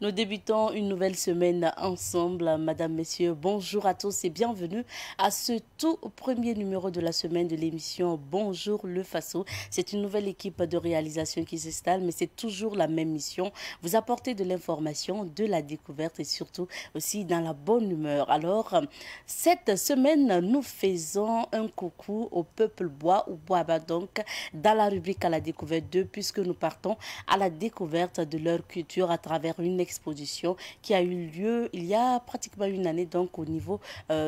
Nous débutons une nouvelle semaine ensemble. Madame, Messieurs, bonjour à tous et bienvenue à ce tout premier numéro de la semaine de l'émission Bonjour le Faso. C'est une nouvelle équipe de réalisation qui s'installe, mais c'est toujours la même mission. Vous apporter de l'information, de la découverte et surtout aussi dans la bonne humeur. Alors, cette semaine, nous faisons un coucou au peuple bois ou boaba donc dans la rubrique à la découverte 2 puisque nous partons à la découverte de leur culture à travers une exposition qui a eu lieu il y a pratiquement une année donc au niveau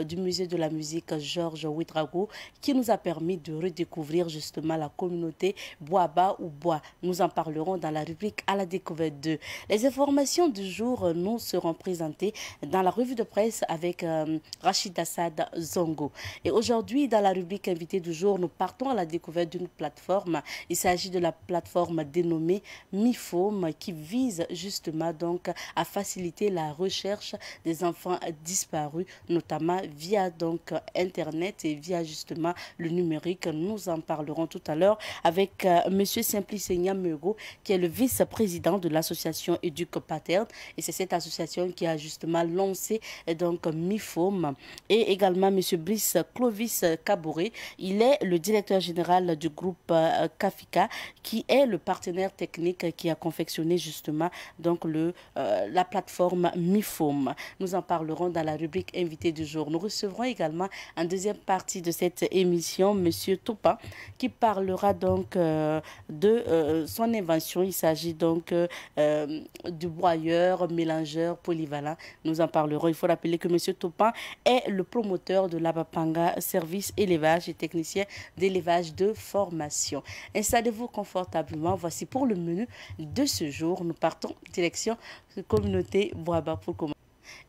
du musée de la musique Georges Ouedraogo qui nous a permis de redécouvrir justement la communauté Boaba ou Bois. Nous en parlerons dans la rubrique à la découverte 2. Les informations du jour nous seront présentées dans la revue de presse avec Rachid Assad Zongo. Et aujourd'hui, dans la rubrique invité du jour, nous partons à la découverte d'une plateforme. Il s'agit de la plateforme dénommée MIFOM qui vise justement donc à faciliter la recherche des enfants disparus, notamment via donc Internet et via justement le numérique. Nous en parlerons tout à l'heure avec Monsieur Simplice Nyamego, qui est le vice-président de l'association Éduque Paterne. Et c'est cette association qui a justement lancé donc MIFOM. Et également Monsieur Brice Clovis Cabouré. Il est le directeur général du groupe Kafika, qui est le partenaire technique qui a confectionné justement donc la plateforme MIFOM. Nous en parlerons dans la rubrique invité du jour. Nous recevrons également en deuxième partie de cette émission Monsieur Topa qui parlera donc de son invention. Il s'agit donc du broyeur, mélangeur polyvalent. Nous en parlerons. Il faut rappeler que Monsieur Topa est le promoteur de l'Abapanga Service Élevage et technicien d'élevage de formation. Installez-vous confortablement. Voici pour le menu de ce jour. Nous partons direction communauté Boaba pour commencer.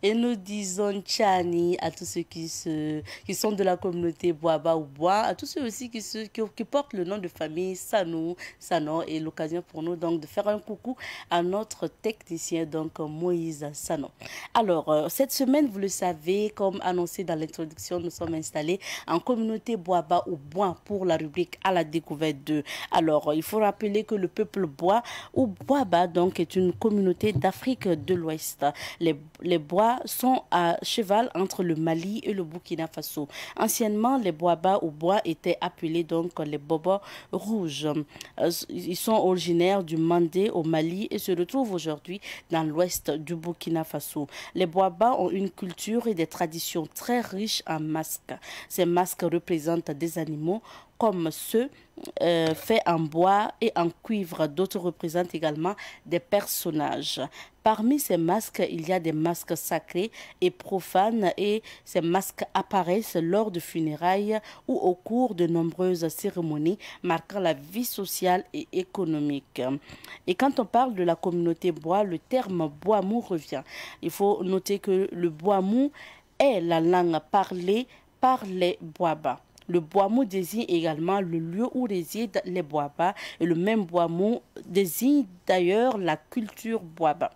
Et nous disons Tchani à tous ceux qui sont de la communauté Boaba ou Bois, à tous ceux aussi qui portent le nom de famille Sanou, Sanon. Et l'occasion pour nous donc de faire un coucou à notre technicien, donc Moïse Sanon. Alors, cette semaine, vous le savez, comme annoncé dans l'introduction, nous sommes installés en communauté Boaba ou Bois pour la rubrique à la découverte 2. Alors, il faut rappeler que le peuple Bois ou Boaba donc est une communauté d'Afrique de l'Ouest. Les Bois sont à cheval entre le Mali et le Burkina Faso. Anciennement, les Boaba ou Bois étaient appelés donc les Bobos rouges. Ils sont originaires du Mandé au Mali et se retrouvent aujourd'hui dans l'ouest du Burkina Faso. Les Boaba ont une culture et des traditions très riches en masques. Ces masques représentent des animaux comme ceux faits en bois et en cuivre. D'autres représentent également des personnages. Parmi ces masques, il y a des masques sacrés et profanes et ces masques apparaissent lors de funérailles ou au cours de nombreuses cérémonies marquant la vie sociale et économique. Et quand on parle de la communauté bois, le terme bois mou revient. Il faut noter que le bois mou est la langue parlée par les Boaba. Le bois mou désigne également le lieu où résident les Boaba et le même bois mou désigne d'ailleurs la culture Boaba.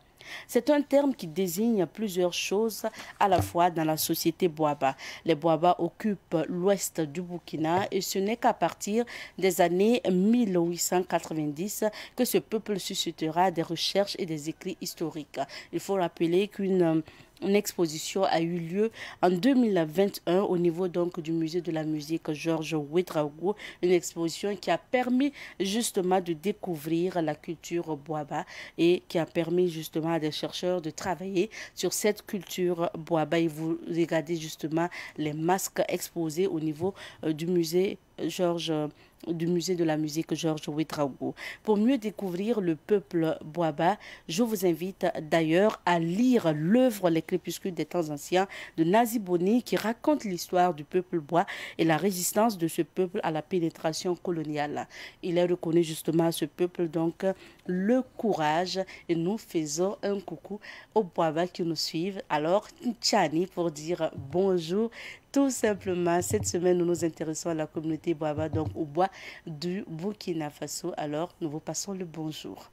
C'est un terme qui désigne plusieurs choses à la fois dans la société Boaba. Les Boaba occupent l'ouest du Burkina et ce n'est qu'à partir des années 1890 que ce peuple suscitera des recherches et des écrits historiques. Il faut rappeler qu'une exposition a eu lieu en 2021 au niveau donc du musée de la musique Georges Ouedraogo, une exposition qui a permis justement de découvrir la culture Boaba et qui a permis justement à des chercheurs de travailler sur cette culture Boaba. Et vous regardez justement les masques exposés au niveau du musée du musée de la musique Georges Ouedraogo. Pour mieux découvrir le peuple Boaba, je vous invite d'ailleurs à lire l'œuvre Les crépuscules des temps anciens de Nazi Boni qui raconte l'histoire du peuple Bois et la résistance de ce peuple à la pénétration coloniale. Il est reconnu justement à ce peuple donc le courage et nous faisons un coucou aux Boaba qui nous suivent. Alors, Tchani pour dire bonjour. Tout simplement, cette semaine, nous nous intéressons à la communauté Boaba, donc au bois du Burkina Faso. Alors, nous vous passons le bonjour.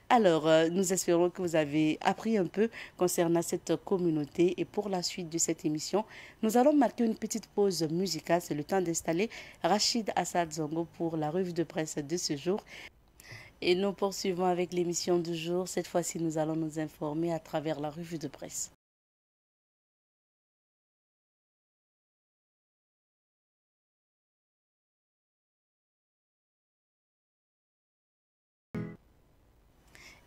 Alors, nous espérons que vous avez appris un peu concernant cette communauté. Et pour la suite de cette émission, nous allons marquer une petite pause musicale. C'est le temps d'installer Rachid Assad Zongo pour la revue de presse de ce jour. Et nous poursuivons avec l'émission du jour. Cette fois-ci, nous allons nous informer à travers la revue de presse.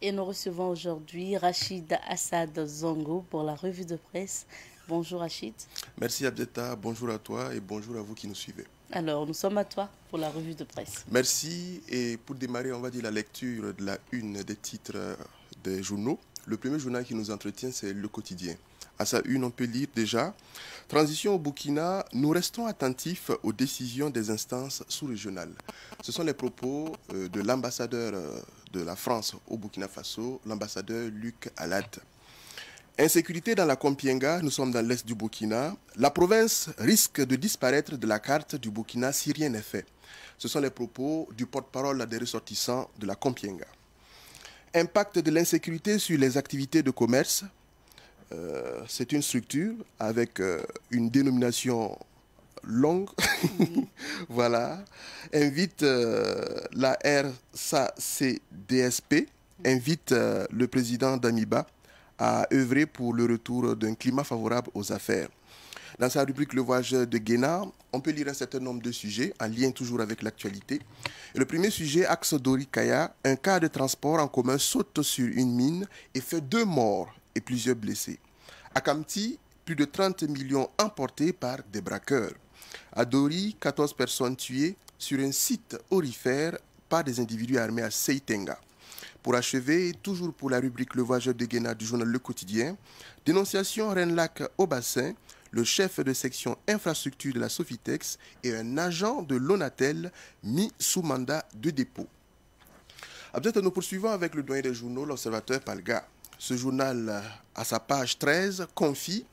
Et nous recevons aujourd'hui Rachid Assad Zongo pour la revue de presse. Bonjour Rachid. Merci Abdeta, bonjour à toi et bonjour à vous qui nous suivez. Alors, nous sommes à toi pour la revue de presse. Merci, et pour démarrer, on va dire la lecture de la une des titres des journaux. Le premier journal qui nous entretient, c'est Le Quotidien. À sa une, on peut lire déjà: Transition au Burkina, nous restons attentifs aux décisions des instances sous-régionales. Ce sont les propos de l'ambassadeur de la France au Burkina Faso, l'ambassadeur Luc Alad. Insécurité dans la Kompienga, nous sommes dans l'est du Burkina. La province risque de disparaître de la carte du Burkina si rien n'est fait. Ce sont les propos du porte-parole des ressortissants de la Kompienga. Impact de l'insécurité sur les activités de commerce. C'est une structure avec une dénomination longue. Voilà. Invite la RSACDSP, invite le président d'Amiba à œuvrer pour le retour d'un climat favorable aux affaires. Dans sa rubrique Le Voyageur de Guéna, on peut lire un certain nombre de sujets en lien toujours avec l'actualité. Le premier sujet, Axe Dori-Kaya, un cas de transport en commun saute sur une mine et fait 2 morts et plusieurs blessés. À Kamti, plus de 30 millions emportés par des braqueurs. À Dori, 14 personnes tuées sur un site aurifère par des individus armés à Seitenga. Pour achever, toujours pour la rubrique Le Voyageur de Guéna du journal Le Quotidien, dénonciation Renlac au bassin, le chef de section infrastructure de la Sofitex et un agent de l'Onatel mis sous mandat de dépôt. Peut-être nous poursuivons avec le doyen des journaux, l'Observateur Palga. Ce journal, à sa page 13, confie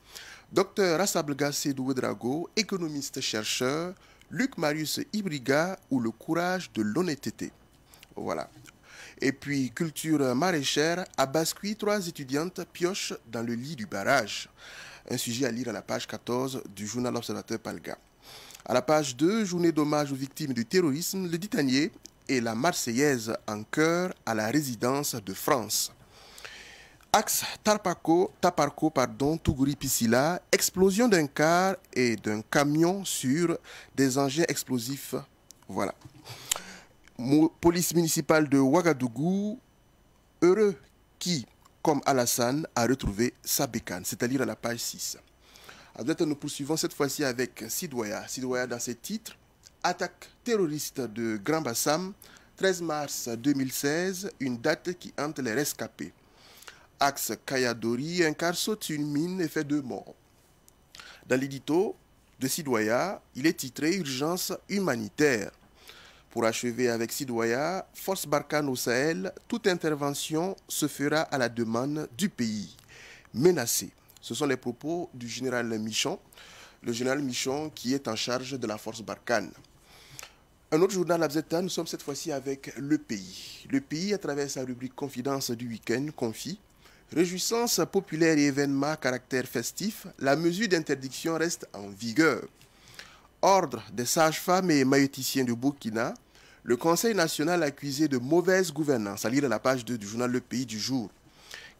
Dr Rassablga Sédou Ouedraogo, économiste-chercheur, Luc Marius Ibriga ou le courage de l'honnêteté. Voilà. Et puis, culture maraîchère, à Bascuit, 3 étudiantes piochent dans le lit du barrage. Un sujet à lire à la page 14 du journal Observateur Palga. À la page 2, journée d'hommage aux victimes du terrorisme, le Ditanier et la Marseillaise en chœur à la résidence de France. Axe Taparco, Tougouri-Piscila, explosion d'un car et d'un camion sur des engins explosifs. Voilà. Police municipale de Ouagadougou, heureux qui, comme Alassane, a retrouvé sa bécane, c'est-à-dire à la page 6. Nous poursuivons cette fois-ci avec Sidouaya. Sidouaya dans ses titres: attaque terroriste de Grand Bassam, 13 mars 2016, une date qui hante les rescapés. Axe Kayadori, un car saute une mine et fait 2 morts. Dans l'édito de Sidouaya, il est titré Urgence humanitaire. Pour achever avec Sidouaya, Force Barkhane au Sahel, toute intervention se fera à la demande du pays menacé. Ce sont les propos du général Michon, le général Michon qui est en charge de la Force Barkhane. Un autre journal Abzeta, nous sommes cette fois-ci avec Le Pays. Le Pays, à travers sa rubrique Confidence du week-end, confie: réjouissance populaire et événements à caractère festif, la mesure d'interdiction reste en vigueur. Ordre des sages-femmes et maïoticiens du Burkina, le Conseil national accusé de mauvaise gouvernance, à lire à la page 2 du journal Le Pays du jour.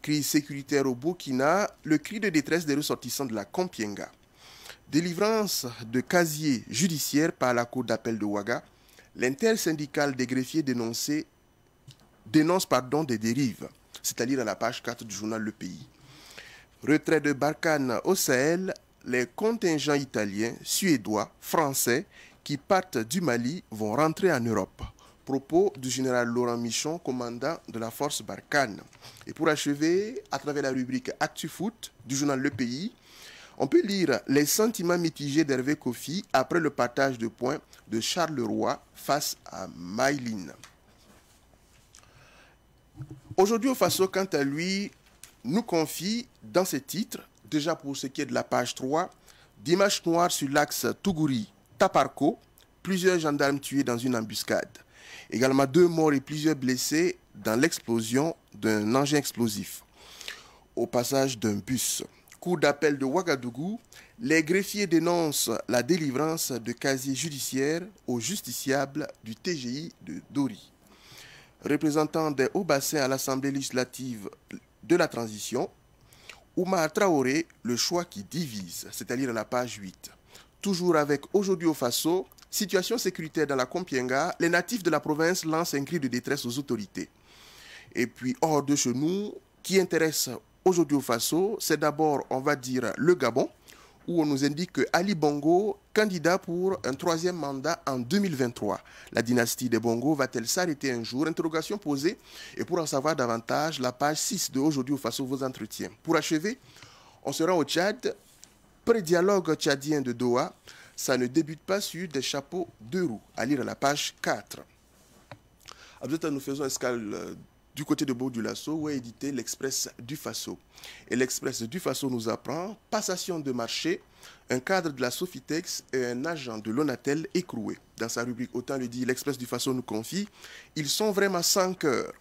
Crise sécuritaire au Burkina, le cri de détresse des ressortissants de la Kompienga. Délivrance de casier judiciaire par la Cour d'appel de Ouaga, l'intersyndicale des greffiers dénonce des dérives, c'est-à-dire à la page 4 du journal Le Pays. Retrait de Barkhane au Sahel, les contingents italiens, suédois, français qui partent du Mali vont rentrer en Europe. Propos du général Laurent Michon, commandant de la force Barkhane. Et pour achever, à travers la rubrique Actu Foot du journal Le Pays, on peut lire les sentiments mitigés d'Hervé Kofi après le partage de points de Charleroi face à Maïline. Aujourd'hui, au Faso, quant à lui, nous confie dans ses titres, déjà pour ce qui est de la page 3, dimanche noir sur l'axe Tougouri-Taparco, plusieurs gendarmes tués dans une embuscade. Également 2 morts et plusieurs blessés dans l'explosion d'un engin explosif au passage d'un bus. Cour d'appel de Ouagadougou, les greffiers dénoncent la délivrance de casiers judiciaires aux justiciables du TGI de Dori. représentant des hauts bassins à l'Assemblée législative de la transition. Oumar Traoré, le choix qui divise, c'est-à-dire à la page 8. Toujours avec Aujourd'hui au Faso, situation sécuritaire dans la Kompienga, les natifs de la province lancent un cri de détresse aux autorités. Et puis hors de chez nous, qui intéresse Aujourd'hui au Faso, c'est d'abord, on va dire, le Gabon, où on nous indique que Ali Bongo, candidat pour un 3e mandat en 2023. La dynastie des Bongo va-t-elle s'arrêter un jour? Interrogation posée. Et pour en savoir davantage, la page 6 de Aujourd'hui au Faso, vos entretiens. Pour achever, on se rend au Tchad. Pré-dialogue tchadien de Doha, ça ne débute pas sur des chapeaux de roue. À lire à la page 4. Absolument, nous faisons escale du côté de Bourg-du-Lasso où est édité l'Express du Faso. Et l'Express du Faso nous apprend passation de marché, un cadre de la Sofitex et un agent de l'Onatel écroué. Dans sa rubrique Autant le dit, l'Express du Faso nous confie, ils sont vraiment sans cœur.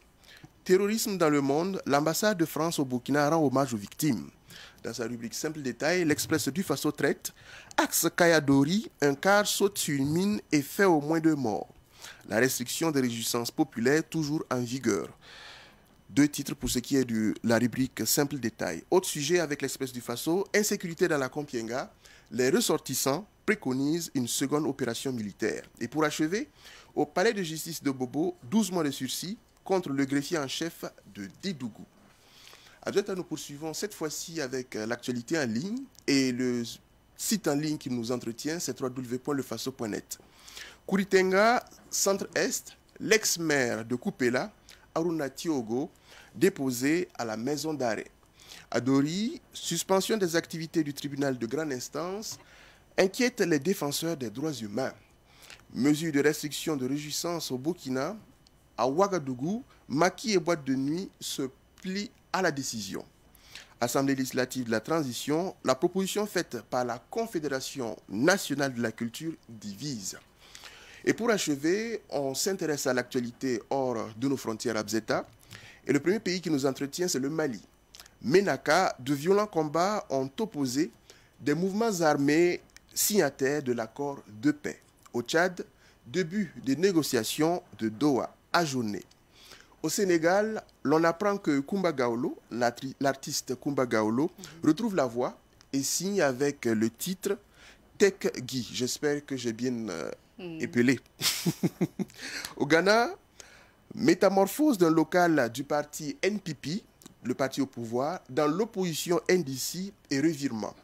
Terrorisme dans le monde, l'ambassade de France au Burkina rend hommage aux victimes. Dans sa rubrique Simple Détail, l'Express du Faso traite Axe Kayadori, un car saute sur une mine et fait au moins 2 morts. La restriction des réjouissances populaires toujours en vigueur. 2 titres pour ce qui est de la rubrique Simple Détail. Autre sujet avec l'Express du Faso, insécurité dans la Kompienga. Les ressortissants préconisent une seconde opération militaire. Et pour achever, au palais de justice de Bobo, 12 mois de sursis contre le greffier en chef de Dédougou. Adjouette, nous poursuivons cette fois-ci avec l'actualité en ligne et le site en ligne qui nous entretient, c'est www.lefaso.net. Kouritenga, Centre-Est, l'ex-maire de Koupela, Aruna Tiogo, déposé à la maison d'arrêt. À Dori, suspension des activités du tribunal de grande instance inquiète les défenseurs des droits humains. Mesures de restriction de réjouissance au Burkina, à Ouagadougou, maquis et boîtes de nuit se plient à la décision. Assemblée législative de la transition, la proposition faite par la Confédération nationale de la culture divise. Et pour achever, on s'intéresse à l'actualité hors de nos frontières à Bzeta. Et le premier pays qui nous entretient, c'est le Mali. Ménaka, de violents combats ont opposé des mouvements armés signataires de l'accord de paix. Au Tchad, début des négociations de Doha ajournées. Au Sénégal, l'on apprend que Kumba Gawlo, l'artiste Kumba Gawlo, retrouve la voix et signe avec le titre Tech Guy. J'espère que j'ai bien épelé. Au Ghana, métamorphose d'un local du parti NPP, le parti au pouvoir, dans l'opposition NDC et revirement.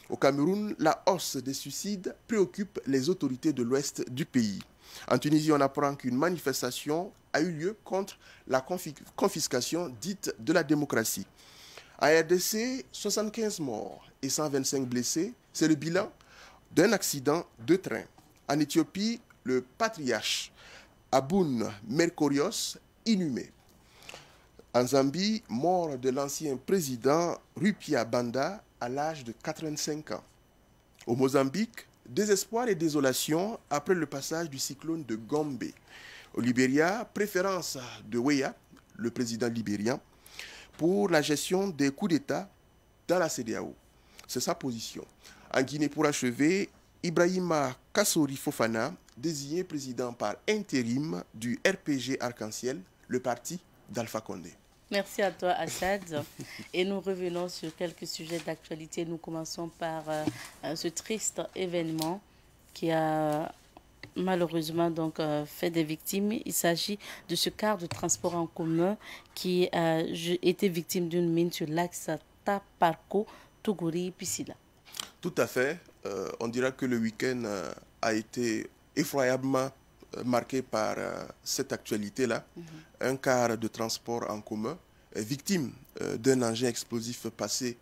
Au Cameroun, la hausse des suicides préoccupe les autorités de l'ouest du pays. En Tunisie, on apprend qu'une manifestation a eu lieu contre la confiscation dite de la démocratie. À RDC, 75 morts et 125 blessés, c'est le bilan d'un accident de train. En Éthiopie, le patriarche Aboun Merkorios inhumé. En Zambie, mort de l'ancien président Rupia Banda à l'âge de 85 ans. Au Mozambique, désespoir et désolation après le passage du cyclone de Gombe. Au Libéria, préférence de Weah, le président libérien, pour la gestion des coups d'État dans la CEDEAO. C'est sa position. En Guinée, pour achever, Ibrahima Kassori Fofana, désigné président par intérim du RPG Arc-en-Ciel, le parti d'Alpha Condé. Merci à toi, Assad. Et nous revenons sur quelques sujets d'actualité. Nous commençons par ce triste événement qui a malheureusement donc fait des victimes. Il s'agit de ce car de transport en commun qui a été victime d'une mine sur l'axe Taparco, Tougouri, Piscila. Tout à fait. On dira que le week-end a été effroyablement marqué par cette actualité-là. Un car de transport en commun victime d'un engin explosif placé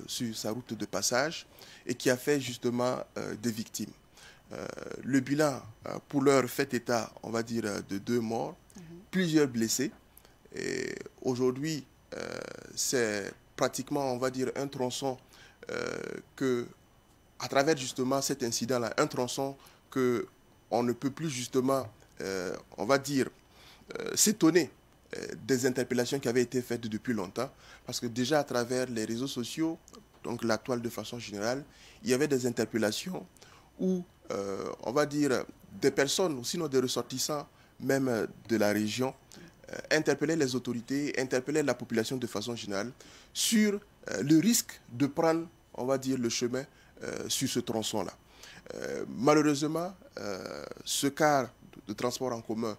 sur sa route de passage et qui a fait justement des victimes. Le bilan, pour l'heure, fait état, on va dire, de 2 morts, plusieurs blessés. Et aujourd'hui, c'est pratiquement, on va dire, un tronçon que, à travers justement cet incident-là, un tronçon que on ne peut plus justement, on va dire, s'étonner des interpellations qui avaient été faites depuis longtemps, parce que déjà à travers les réseaux sociaux, donc la toile de façon générale, il y avait des interpellations où, on va dire, des personnes, ou sinon des ressortissants, même de la région, interpellaient les autorités, interpellaient la population de façon générale sur le risque de prendre, on va dire, le chemin sur ce tronçon-là. Malheureusement, ce car de transport en commun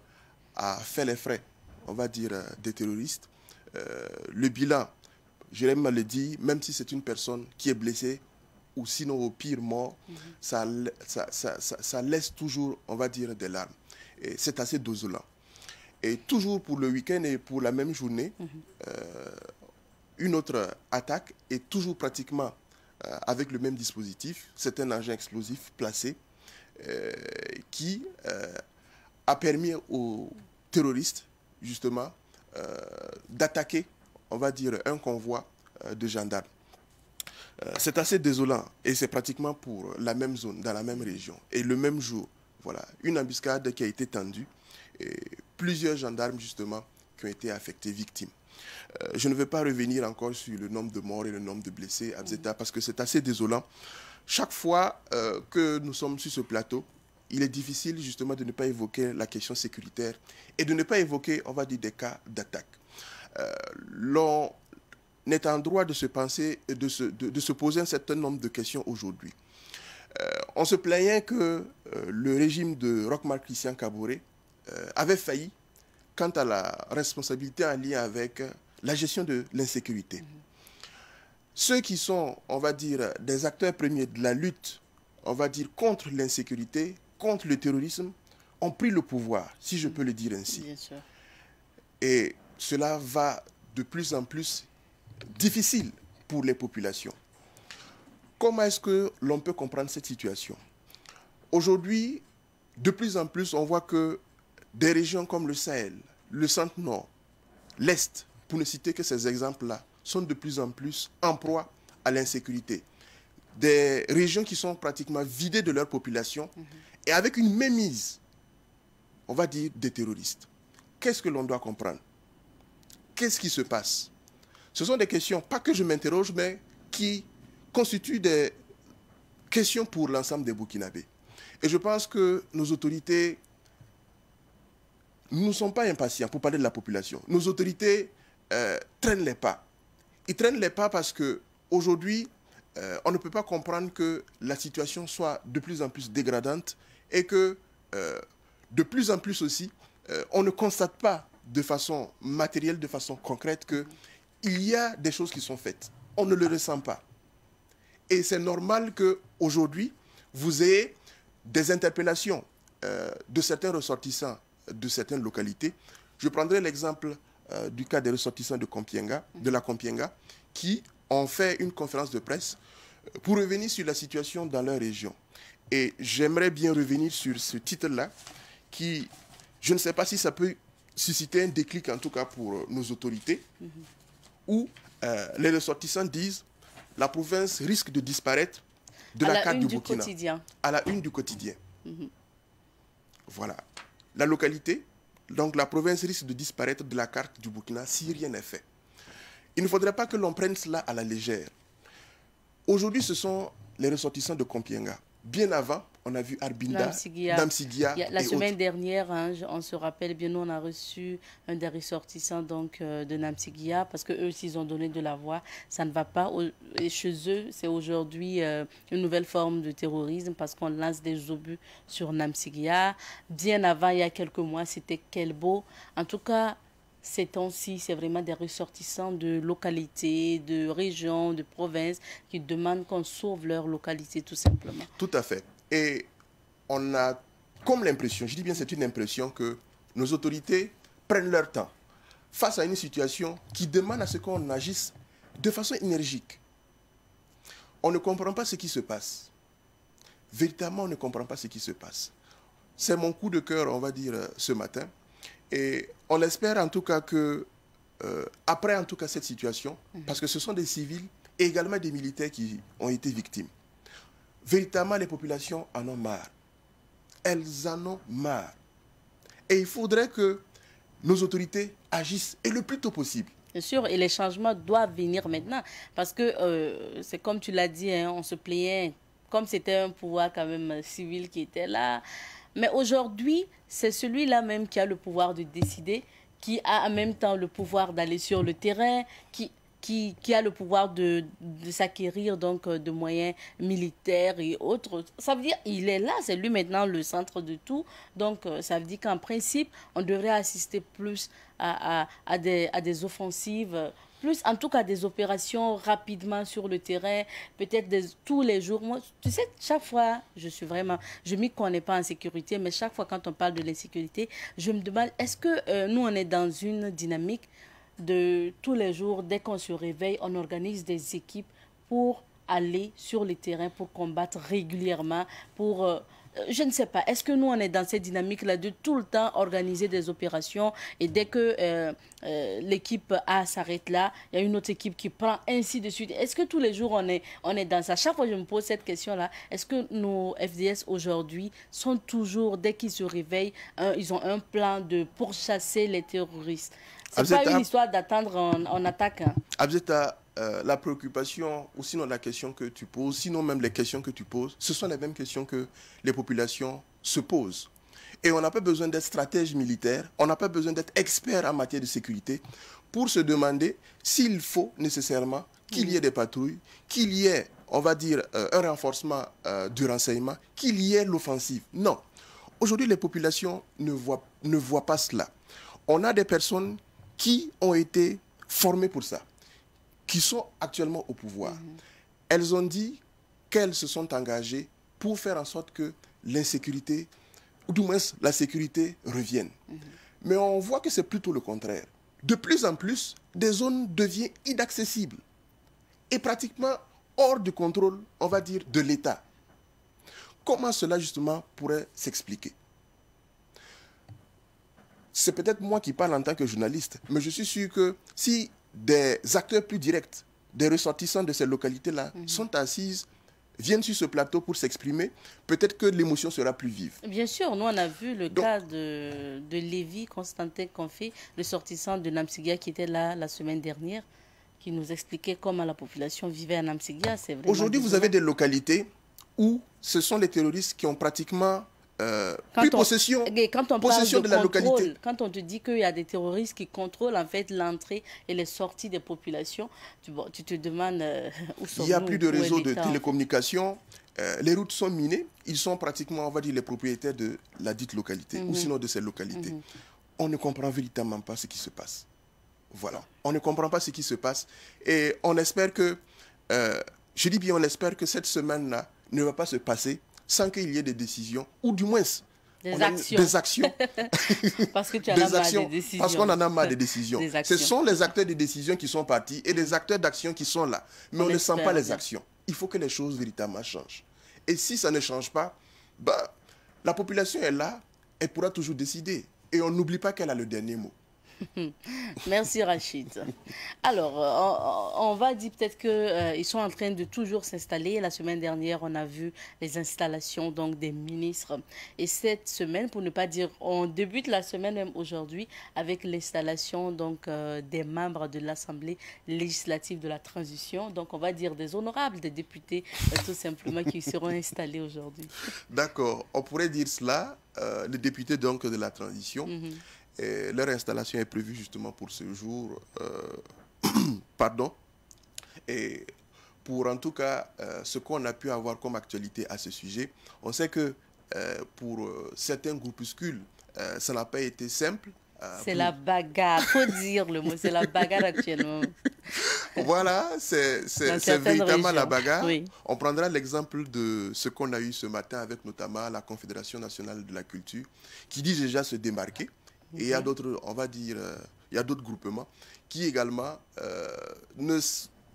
a fait les frais, on va dire, des terroristes. Le bilan, je l'aime le dire, même si c'est une personne qui est blessée, ou sinon au pire mort, ça laisse toujours, on va dire, des larmes. Et c'est assez désolant. Et toujours pour le week-end et pour la même journée, une autre attaque est toujours pratiquement avec le même dispositif. C'est un engin explosif placé qui a permis aux terroristes, justement, d'attaquer, on va dire, un convoi de gendarmes. C'est assez désolant et c'est pratiquement pour la même zone, dans la même région. Et le même jour, voilà, une embuscade qui a été tendue et plusieurs gendarmes, justement, qui ont été affectés, victimes. Je ne vais pas revenir encore sur le nombre de morts et le nombre de blessés à Bzeta parce que c'est assez désolant. Chaque fois que nous sommes sur ce plateau, il est difficile justement de ne pas évoquer la question sécuritaire et de ne pas évoquer, on va dire, des cas d'attaque. L'on est en droit de se penser, de se poser un certain nombre de questions aujourd'hui. On se plaignait que le régime de Roch-Marc Christian Kaboré avait failli quant à la responsabilité en lien avec la gestion de l'insécurité. Ceux qui sont, on va dire, des acteurs premiers de la lutte, on va dire, contre l'insécurité, contre le terrorisme, ont pris le pouvoir, si je peux le dire ainsi. Bien sûr. Et cela va de plus en plus difficile pour les populations. Comment est-ce que l'on peut comprendre cette situation? Aujourd'hui, de plus en plus, on voit que des régions comme le Sahel, le Centre-Nord, l'Est, pour ne citer que ces exemples-là, sont de plus en plus en proie à l'insécurité. Des régions qui sont pratiquement vidées de leur population et avec une mainmise, on va dire, des terroristes. Qu'est-ce que l'on doit comprendre? Qu'est-ce qui se passe? Ce sont des questions, pas que je m'interroge, mais qui constituent des questions pour l'ensemble des Burkinabés. Et je pense que nos autorités ne sont pas impatients pour parler de la population. Nos autorités traînent les pas. Ils traînent les pas parce qu'aujourd'hui, on ne peut pas comprendre que la situation soit de plus en plus dégradante et que de plus en plus aussi, on ne constate pas de façon matérielle, de façon concrète qu'il y a des choses qui sont faites. On ne le ressent pas. Et c'est normal qu'aujourd'hui, vous ayez des interpellations de certains ressortissants de certaines localités. Je prendrai l'exemple du cas des ressortissants de la Compiègne, qui ont fait une conférence de presse pour revenir sur la situation dans leur région. Et j'aimerais bien revenir sur ce titre-là, qui, je ne sais pas si ça peut susciter un déclic, en tout cas pour nos autorités, où les ressortissants disent « La province risque de disparaître de la carte du Burkina. » À la une du quotidien. Voilà. La localité, donc la province risque de disparaître de la carte du Burkina si rien n'est fait. Il ne faudrait pas que l'on prenne cela à la légère. Aujourd'hui, ce sont les ressortissants de Compiègne. Bien avant, on a vu Arbinda, Namsigia. La semaine dernière, hein, on se rappelle bien, nous on a reçu un des ressortissants donc, de Namsigia parce qu'eux aussi ils ont donné de la voix. Ça ne va pas. Et chez eux, c'est aujourd'hui une nouvelle forme de terrorisme parce qu'on lance des obus sur Namsigia. Bien avant, il y a quelques mois, c'était Kelbo. En tout cas, ces temps-ci, c'est vraiment des ressortissants de localités, de régions, de provinces qui demandent qu'on sauve leur localité tout simplement. Tout à fait. Et on a comme l'impression, je dis bien c'est une impression, que nos autorités prennent leur temps face à une situation qui demande à ce qu'on agisse de façon énergique. On ne comprend pas ce qui se passe. Véritablement, on ne comprend pas ce qui se passe. C'est mon coup de cœur, on va dire, ce matin. Et on espère en tout cas que, après en tout cas cette situation, parce que ce sont des civils et également des militaires qui ont été victimes, véritablement les populations en ont marre. Elles en ont marre. Et il faudrait que nos autorités agissent et le plus tôt possible. Bien sûr, et les changements doivent venir maintenant. Parce que c'est comme tu l'as dit, hein, on se plaignait, comme c'était un pouvoir quand même civil qui était là. Mais aujourd'hui, c'est celui-là même qui a le pouvoir de décider, qui a en même temps le pouvoir d'aller sur le terrain, qui a le pouvoir de s'acquérir donc de moyens militaires et autres. Ça veut dire il est là, c'est lui maintenant le centre de tout. Donc ça veut dire qu'en principe, on devrait assister plus à des offensives, plus en tout cas des opérations rapidement sur le terrain, peut-être tous les jours. Moi, tu sais, chaque fois, je m'y connais pas en sécurité, mais chaque fois quand on parle de l'insécurité, je me demande, est-ce que nous, on est dans une dynamique de tous les jours, dès qu'on se réveille, on organise des équipes pour aller sur le terrain, pour combattre régulièrement, je ne sais pas, est-ce que nous, on est dans cette dynamique-là de tout le temps organiser des opérations et dès que l'équipe A s'arrête là, il y a une autre équipe qui prend ainsi de suite. Est-ce que tous les jours, on est dans ça? Chaque fois que je me pose cette question-là, est-ce que nos FDS aujourd'hui sont toujours, dès qu'ils se réveillent, ils ont un plan de pourchasser les terroristes? C'est pas une histoire d'attendre en attaque. Hein. Abzeta, la préoccupation, ou sinon la question que tu poses, sinon même les questions que tu poses, ce sont les mêmes questions que les populations se posent. Et on n'a pas besoin d'être stratège militaire, on n'a pas besoin d'être expert en matière de sécurité pour se demander s'il faut nécessairement qu'il y ait des patrouilles, qu'il y ait, on va dire, un renforcement du renseignement, qu'il y ait l'offensive. Non. Aujourd'hui, les populations ne voient pas cela. On a des personnes qui ont été formées pour ça, qui sont actuellement au pouvoir. Elles ont dit qu'elles se sont engagées pour faire en sorte que l'insécurité, ou du moins la sécurité, revienne. Mais on voit que c'est plutôt le contraire. De plus en plus, des zones deviennent inaccessibles et pratiquement hors de contrôle, on va dire, de l'État. Comment cela, justement, pourrait s'expliquer? C'est peut-être moi qui parle en tant que journaliste, mais je suis sûr que si des acteurs plus directs, des ressortissants de ces localités-là, sont assises, viennent sur ce plateau pour s'exprimer, peut-être que l'émotion sera plus vive. Bien sûr, nous on a vu le cas de Lévi Constantin Confé, ressortissant de Namsigia qui était là la semaine dernière, qui nous expliquait comment la population vivait à Namsigia. Aujourd'hui, vous avez des localités où ce sont les terroristes qui ont pratiquement pris possession de la localité. Quand on te dit qu'il y a des terroristes qui contrôlent en fait l'entrée et les sorties des populations, tu te demandes où sont-nous? Il n'y a plus de réseau de télécommunications, les routes sont minées, ils sont pratiquement, on va dire, les propriétaires de la dite localité, ou sinon de ces localités. On ne comprend véritablement pas ce qui se passe. Voilà, on ne comprend pas ce qui se passe et on espère que, je dis bien on espère que cette semaine-là ne va pas se passer sans qu'il y ait des décisions, ou du moins des actions. Parce que tu en as marre des décisions. Parce qu'on en a marre des décisions. Ce sont les acteurs des décisions qui sont partis et les acteurs d'action qui sont là. Mais on ne sent pas les actions. Il faut que les choses véritablement changent. Et si ça ne change pas, la population est là, elle pourra toujours décider. Et on n'oublie pas qu'elle a le dernier mot. Merci Rachid. Alors, on va dire peut-être qu'ils sont en train de toujours s'installer. La semaine dernière, on a vu les installations donc, des ministres. Et cette semaine, pour ne pas dire, on débute la semaine même aujourd'hui avec l'installation donc des membres de l'Assemblée législative de la transition. Donc, on va dire des honorables, des députés tout simplement qui seront installés aujourd'hui. D'accord. On pourrait dire cela, les députés donc de la transition. Et leur installation est prévue justement pour ce jour, pardon, et pour en tout cas ce qu'on a pu avoir comme actualité à ce sujet. On sait que pour certains groupuscules, ça n'a pas été simple. C'est la bagarre, faut dire le mot, c'est la bagarre actuellement. Voilà, c'est véritablement la bagarre. Oui. On prendra l'exemple de ce qu'on a eu ce matin avec notamment la Confédération nationale de la culture, qui dit déjà se démarquer. Et il y a d'autres, on va dire, il y a d'autres groupements qui également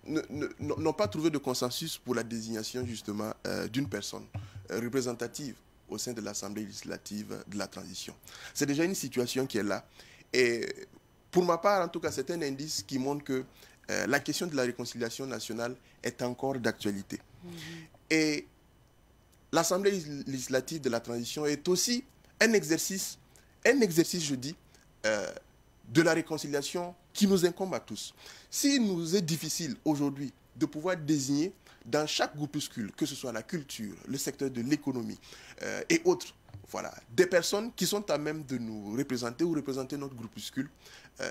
n'ont pas trouvé de consensus pour la désignation justement d'une personne représentative au sein de l'Assemblée législative de la transition. C'est déjà une situation qui est là. Et pour ma part, en tout cas, c'est un indice qui montre que la question de la réconciliation nationale est encore d'actualité. Et l'Assemblée législative de la transition est aussi un exercice, je dis, de la réconciliation qui nous incombe à tous. S'il nous est difficile aujourd'hui de pouvoir désigner dans chaque groupuscule, que ce soit la culture, le secteur de l'économie et autres, voilà, des personnes qui sont à même de nous représenter ou représenter notre groupuscule,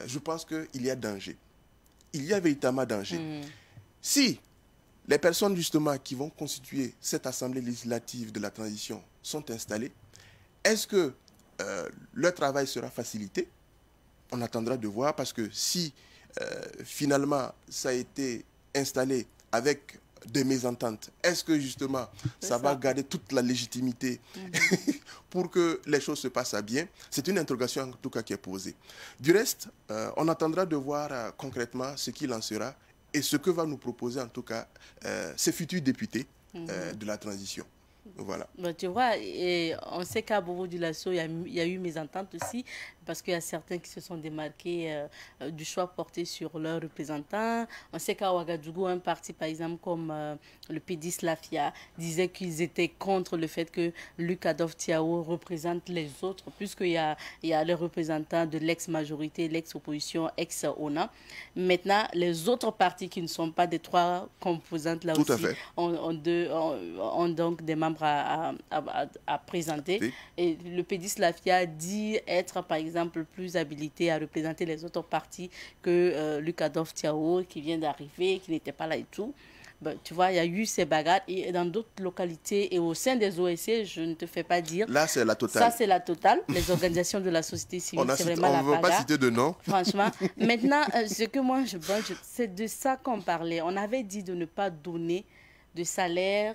je pense qu'il y a danger. Il y a véritablement danger. Si les personnes justement qui vont constituer cette assemblée législative de la transition sont installées, est-ce que leur travail sera facilité? On attendra de voir, parce que si finalement ça a été installé avec des mésententes, est-ce que justement ça va garder toute la légitimité pour que les choses se passent à bien? C'est une interrogation en tout cas qui est posée. Du reste, on attendra de voir concrètement ce qu'il en sera et ce que va nous proposer en tout cas ces futurs députés de la transition. Voilà. Ben, tu vois, et on sait qu'à Bobo-Dioulasso, il y a eu mésentente aussi, parce qu'il y a certains qui se sont démarqués du choix porté sur leurs représentants. On sait qu'à Ouagadougou, un parti, par exemple, comme le PDS Lafia, disait qu'ils étaient contre le fait que Luc Adolphe Tiao représente les autres, puisqu'il y a les représentants de l'ex-majorité, l'ex-opposition, ex-ONA. Maintenant, les autres partis qui ne sont pas des trois composantes là aussi ont donc des membres à présenter. Oui. Et le PDS Lafia dit être, par exemple, plus habilité à représenter les autres partis que Luc Adolphe Tiao, qui vient d'arriver, qui n'était pas là et tout. Ben, tu vois, il y a eu ces bagarres et dans d'autres localités et au sein des OSC, je ne te fais pas dire. Là, c'est la totale. Ça, c'est la totale. Les organisations de la société civile, c'est vraiment la bagarre. On ne va pas citer de nom. Franchement. Maintenant, ce que moi, c'est de ça qu'on parlait. On avait dit de ne pas donner de salaire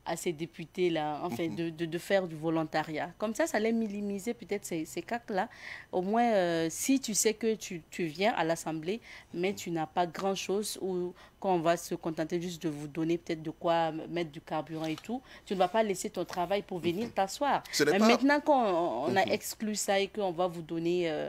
à ces députés-là, enfin, de faire du volontariat. Comme ça allait minimiser peut-être ces cas-là. Au moins, si tu sais que tu viens à l'Assemblée, mais tu n'as pas grand-chose, ou qu'on va se contenter juste de vous donner peut-être de quoi mettre du carburant et tout, tu ne vas pas laisser ton travail pour venir t'asseoir. Mais maintenant qu'on a exclu ça et qu'on va vous donner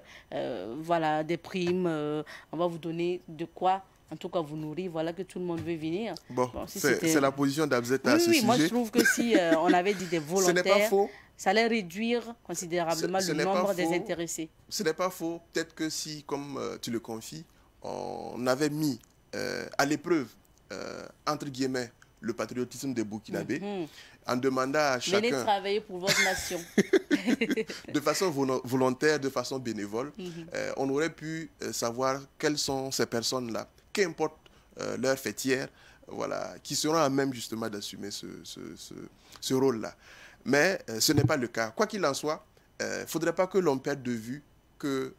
voilà, des primes, on va vous donner de quoi en tout cas vous nourrir, voilà que tout le monde veut venir. Bon, si c'est la position d'Abzeta à ce sujet. Moi je trouve que si on avait dit des volontaires, ce n'est pas faux. Ça allait réduire considérablement le nombre des intéressés. Ce n'est pas faux. Peut-être que si, comme tu le confies, on avait mis à l'épreuve, entre guillemets, le patriotisme des Burkinabés, en demandant à chacun... Venez travailler pour votre nation. De façon volontaire, de façon bénévole, on aurait pu savoir quelles sont ces personnes-là, qu'importe leur fêtière, voilà, qui seront à même justement d'assumer ce rôle-là. Mais ce n'est pas le cas. Quoi qu'il en soit, il ne faudrait pas que l'on perde de vue que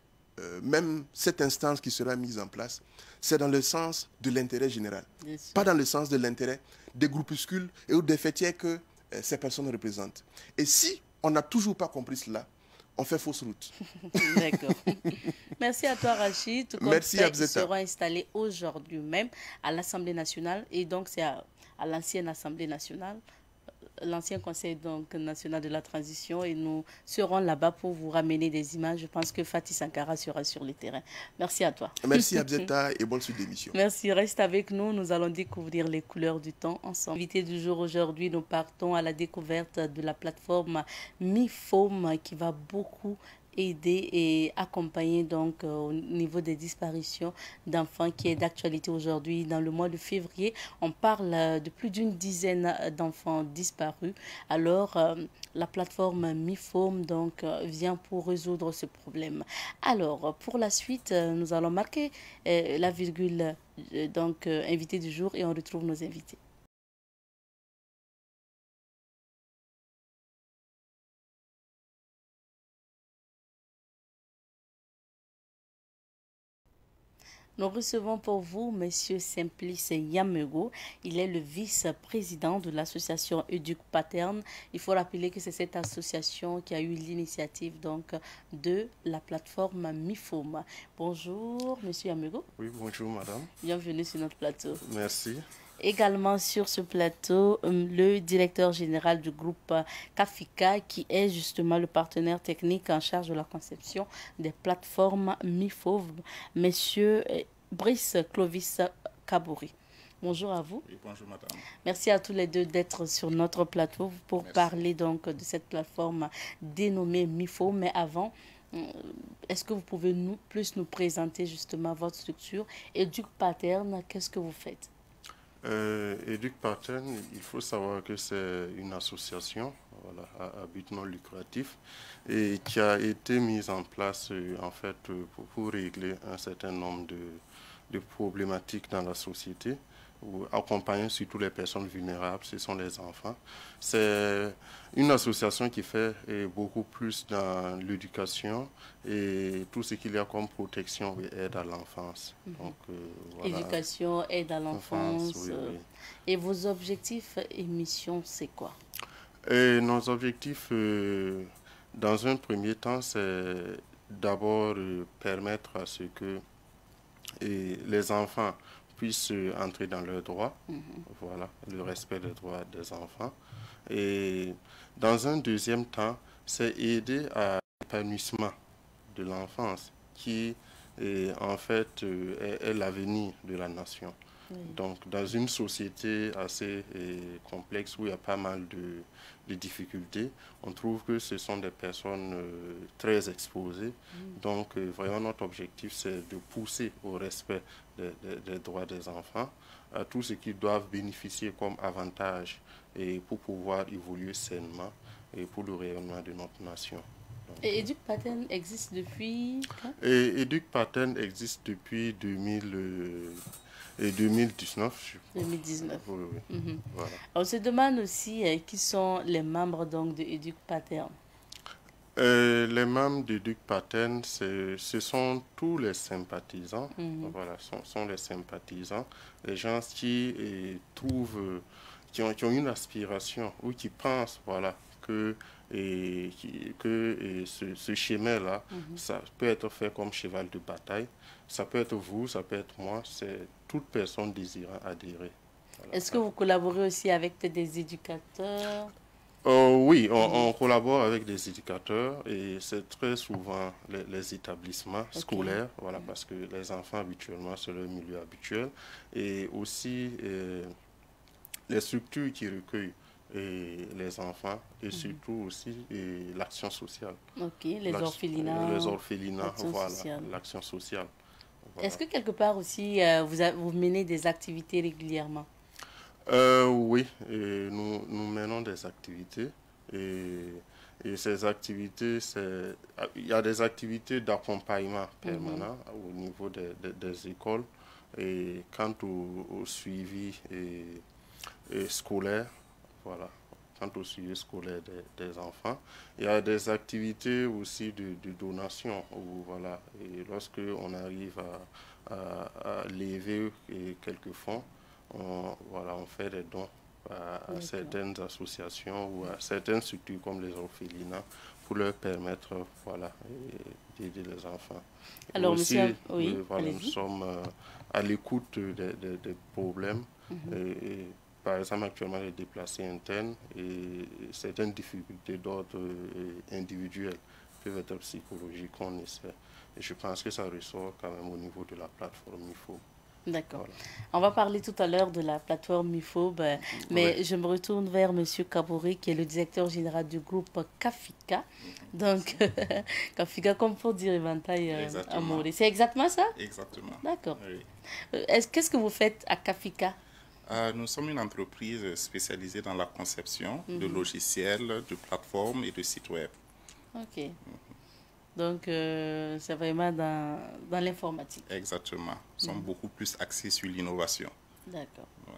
même cette instance qui sera mise en place, c'est dans le sens de l'intérêt général. Pas dans le sens de l'intérêt des groupuscules et ou des fêtières que ces personnes représentent. Et si on n'a toujours pas compris cela, on fait fausse route. D'accord. Merci à toi, Rachid. Tout merci, Abzeta. Ils seront installés aujourd'hui même à l'Assemblée nationale. Et donc, c'est à l'ancienne Assemblée nationale, l'ancien Conseil donc, national de la transition. Et nous serons là-bas pour vous ramener des images. Je pense que Fatih Sankara sera sur le terrain. Merci à toi. Merci, Abzeta, et bonne suite d'émission. Merci. Reste avec nous. Nous allons découvrir les couleurs du temps ensemble. Invité du jour aujourd'hui, nous partons à la découverte de la plateforme MiFoam qui va beaucoup aider et accompagner donc au niveau des disparitions d'enfants qui est d'actualité aujourd'hui. Dans le mois de février, on parle de plus d'une dizaine d'enfants disparus. Alors, la plateforme MiFoam donc vient pour résoudre ce problème. Alors, pour la suite, nous allons marquer la virgule donc invité du jour et on retrouve nos invités. Nous recevons pour vous Monsieur Simplice Yamego. Il est le vice-président de l'association Éduc Paterne. Il faut rappeler que c'est cette association qui a eu l'initiative donc de la plateforme MiFoam. Bonjour Monsieur Yamego. Oui, bonjour madame. Bienvenue sur notre plateau. Merci. Également sur ce plateau, le directeur général du groupe Kafika, qui est justement le partenaire technique en charge de la conception des plateformes MiFoam, Monsieur Brice Clovis Kabouri. Bonjour à vous. Oui, bonjour madame. Merci à tous les deux d'être sur notre plateau pour parler donc de cette plateforme dénommée MiFoam. Mais avant, est-ce que vous pouvez nous présenter justement votre structure Éduc Paterne, qu'est-ce que vous faites? Éduc Paterne, il faut savoir que c'est une association voilà, à but non lucratif et qui a été mise en place en fait pour régler un certain nombre de problématiques dans la société ou accompagner surtout les personnes vulnérables, ce sont les enfants. C'est une association qui fait beaucoup plus dans l'éducation et tout ce qu'il y a comme protection et aide à l'enfance. Donc, voilà. Éducation, aide à l'enfance. Oui, oui. Et vos objectifs et missions, c'est quoi? Et nos objectifs, dans un premier temps, c'est d'abord permettre à ce que les enfants puissent entrer dans leurs droits, voilà, le respect des droits des enfants. Et dans un deuxième temps, c'est aider à l'épanouissement de l'enfance qui, en fait, est l'avenir de la nation. Oui. Donc, dans une société assez complexe où il y a pas mal de difficultés, on trouve que ce sont des personnes très exposées. Donc, vraiment, notre objectif, c'est de pousser au respect des droits des enfants, à tout ce qu'ils doivent bénéficier comme avantage et pour pouvoir évoluer sainement et pour le rayonnement de notre nation. Et Educ Paten existe depuis quand? Et Educ Paten existe depuis 2019. 2019. Oui, oui. Voilà. On se demande aussi qui sont les membres donc de Educ Paten. Les membres du Duc Paten, ce sont tous les sympathisants. Voilà, sont les sympathisants, les gens qui trouvent, qui ont une aspiration ou qui pensent, voilà, que ce schéma-là, ça peut être fait comme cheval de bataille. Ça peut être vous, ça peut être moi, c'est toute personne désirant adhérer. Voilà. Est-ce que vous collaborez aussi avec des éducateurs? Oui, on collabore avec des éducateurs et c'est très souvent les établissements scolaires, voilà, parce que les enfants habituellement c'est leur milieu habituel et aussi les structures qui recueillent les enfants et surtout aussi l'action sociale. Ok, les orphelinats. Les orphelinats, voilà, sociale. l'action sociale. Voilà. Est-ce que quelque part aussi vous menez des activités régulièrement? Oui, et nous menons des activités et ces activités, il y a des activités d'accompagnement permanent au niveau des écoles et quant au suivi scolaire, voilà, quant au suivi scolaire des enfants. Il y a des activités aussi de donation où, voilà, et lorsque on arrive à lever quelques fonds, on fait des dons à certaines associations ou à certaines structures comme les orphelinats pour leur permettre, voilà, d'aider les enfants. Alors, aussi, monsieur, oui, voilà, nous sommes à l'écoute des problèmes. Et, par exemple, actuellement, les déplacés internes et certaines difficultés d'ordre individuel peuvent être psychologiques, on essaie. Et je pense que ça ressort quand même au niveau de la plateforme MIFO. D'accord. Voilà. On va parler tout à l'heure de la plateforme MIFOB, mais je me retourne vers Monsieur Kabouri, qui est le directeur général du groupe Kafika. Donc, Kafika, comme pour dire éventail amoureux. C'est exactement ça? Exactement. D'accord. Oui. Qu'est-ce que vous faites à Kafika? Nous sommes une entreprise spécialisée dans la conception de logiciels, de plateformes et de sites web. Ok. Donc, c'est vraiment dans l'informatique. Exactement. Nous sommes beaucoup plus axés sur l'innovation. D'accord. Ouais.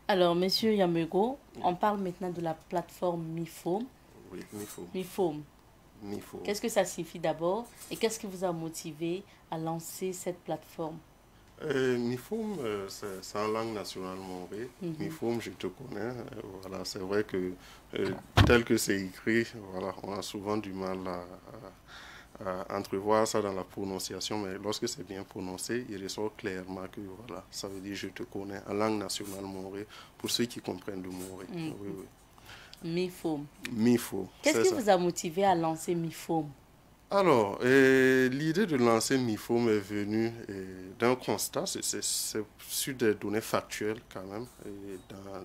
Alors, Monsieur Yamego, on parle maintenant de la plateforme MIFOM. Oui, MIFO. MIFOM. MIFO. Qu'est-ce que ça signifie d'abord et qu'est-ce qui vous a motivé à lancer cette plateforme? MIFOM, c'est en langue nationale maoré. MIFOM, je te connais. Voilà, c'est vrai que tel que c'est écrit, voilà, on a souvent du mal à entrevoir ça dans la prononciation, mais lorsque c'est bien prononcé, il ressort clairement que voilà, ça veut dire je te connais en langue nationale maoré, pour ceux qui comprennent le maoré. Oui, oui. MIFOM. MIFO. Qu'est-ce qui vous a motivé à lancer MIFOM? Alors, l'idée de lancer MIFOM est venue d'un constat, c'est sur des données factuelles quand même, et dans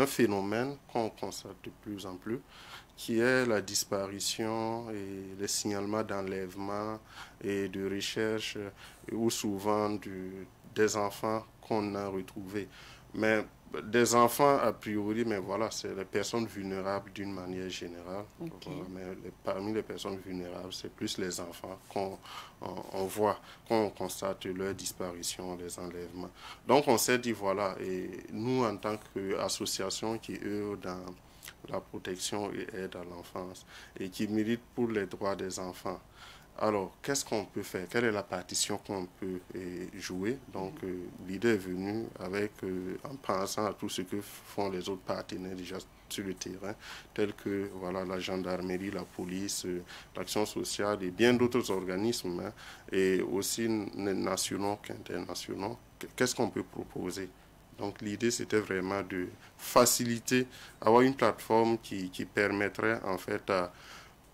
un phénomène qu'on constate de plus en plus, qui est la disparition et les signalements d'enlèvement et de recherche, ou souvent des enfants qu'on a retrouvés. Mais Des enfants, a priori, mais voilà, c'est les personnes vulnérables d'une manière générale. Ok. Voilà, mais parmi les personnes vulnérables, c'est plus les enfants on voit, qu'on constate leur disparition, les enlèvements. Donc, on s'est dit, voilà, et nous, en tant qu'association qui œuvre dans la protection et aide à l'enfance et qui milite pour les droits des enfants, alors, qu'est-ce qu'on peut faire? Quelle est la partition qu'on peut jouer? Donc, l'idée est venue en pensant à tout ce que font les autres partenaires déjà sur le terrain, tels que voilà, la gendarmerie, la police, l'action sociale et bien d'autres organismes, hein, et aussi nationaux qu'internationaux. Qu'est-ce qu'on peut proposer? Donc, l'idée, c'était vraiment de faciliter, avoir une plateforme qui permettrait en fait à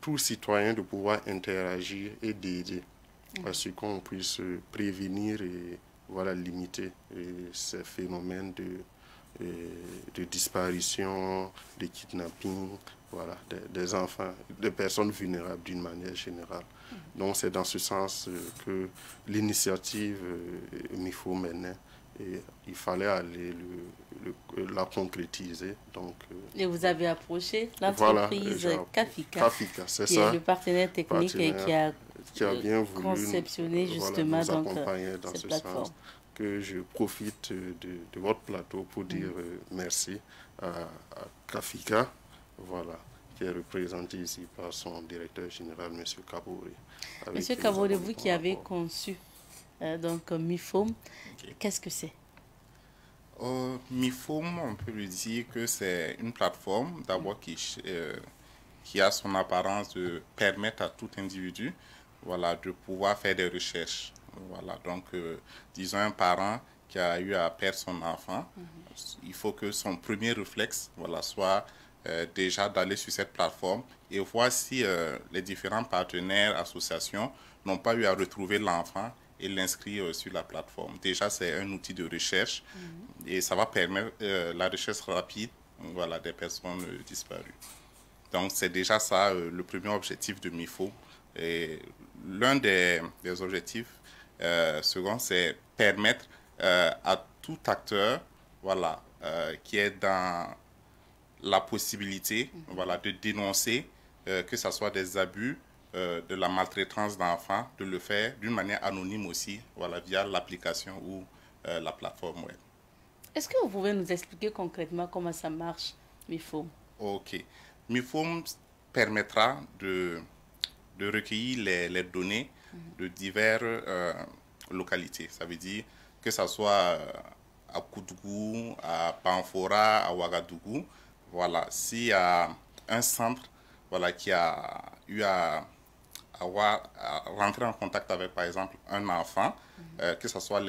tout citoyen de pouvoir interagir et d'aider à ce qu'on puisse prévenir et voilà, limiter ces phénomènes de disparition, de kidnapping, voilà, des enfants, des personnes vulnérables d'une manière générale. Donc c'est dans ce sens que l'initiative MIFO menait et il fallait aller la concrétiser. Donc, et vous avez approché voilà, l'entreprise Kafika, Kafika, c'est qui ça, est le partenaire technique et qui a bien voulu conceptionné justement voilà, nous donc, accompagner dans cette ce plateforme. sens. Que je profite de votre plateau pour dire merci à Kafika, voilà, qui est représenté ici par son directeur général, M. Kabouri. Monsieur Kabouri, vous qui avez conçu donc MIFOM, qu'est-ce que c'est? MIFOM, on peut lui dire que c'est une plateforme d'abord qui a son apparence de permettre à tout individu, voilà, de pouvoir faire des recherches. Voilà, donc disons un parent qui a eu à perdre son enfant, il faut que son premier réflexe, voilà, soit déjà d'aller sur cette plateforme et voir si les différents partenaires, associations n'ont pas eu à retrouver l'enfant et l'inscrire sur la plateforme. Déjà, c'est un outil de recherche et ça va permettre la recherche rapide, voilà, des personnes disparues. Donc, c'est déjà ça le premier objectif de MIFO. Et l'un des objectifs second, c'est permettre à tout acteur, voilà, qui est dans la possibilité, voilà, de dénoncer que ce soit des abus, de la maltraitance d'enfants, de le faire d'une manière anonyme aussi, voilà, via l'application ou la plateforme web. Est-ce que vous pouvez nous expliquer concrètement comment ça marche, MIFOM? Ok. MIFOM permettra de recueillir les données de diverses localités. Ça veut dire que ce soit à Koudougou, à Panfora, à Ouagadougou. Voilà, s'il y a un centre, voilà, qui a eu à rentrer en contact avec, par exemple, un enfant, que ce soit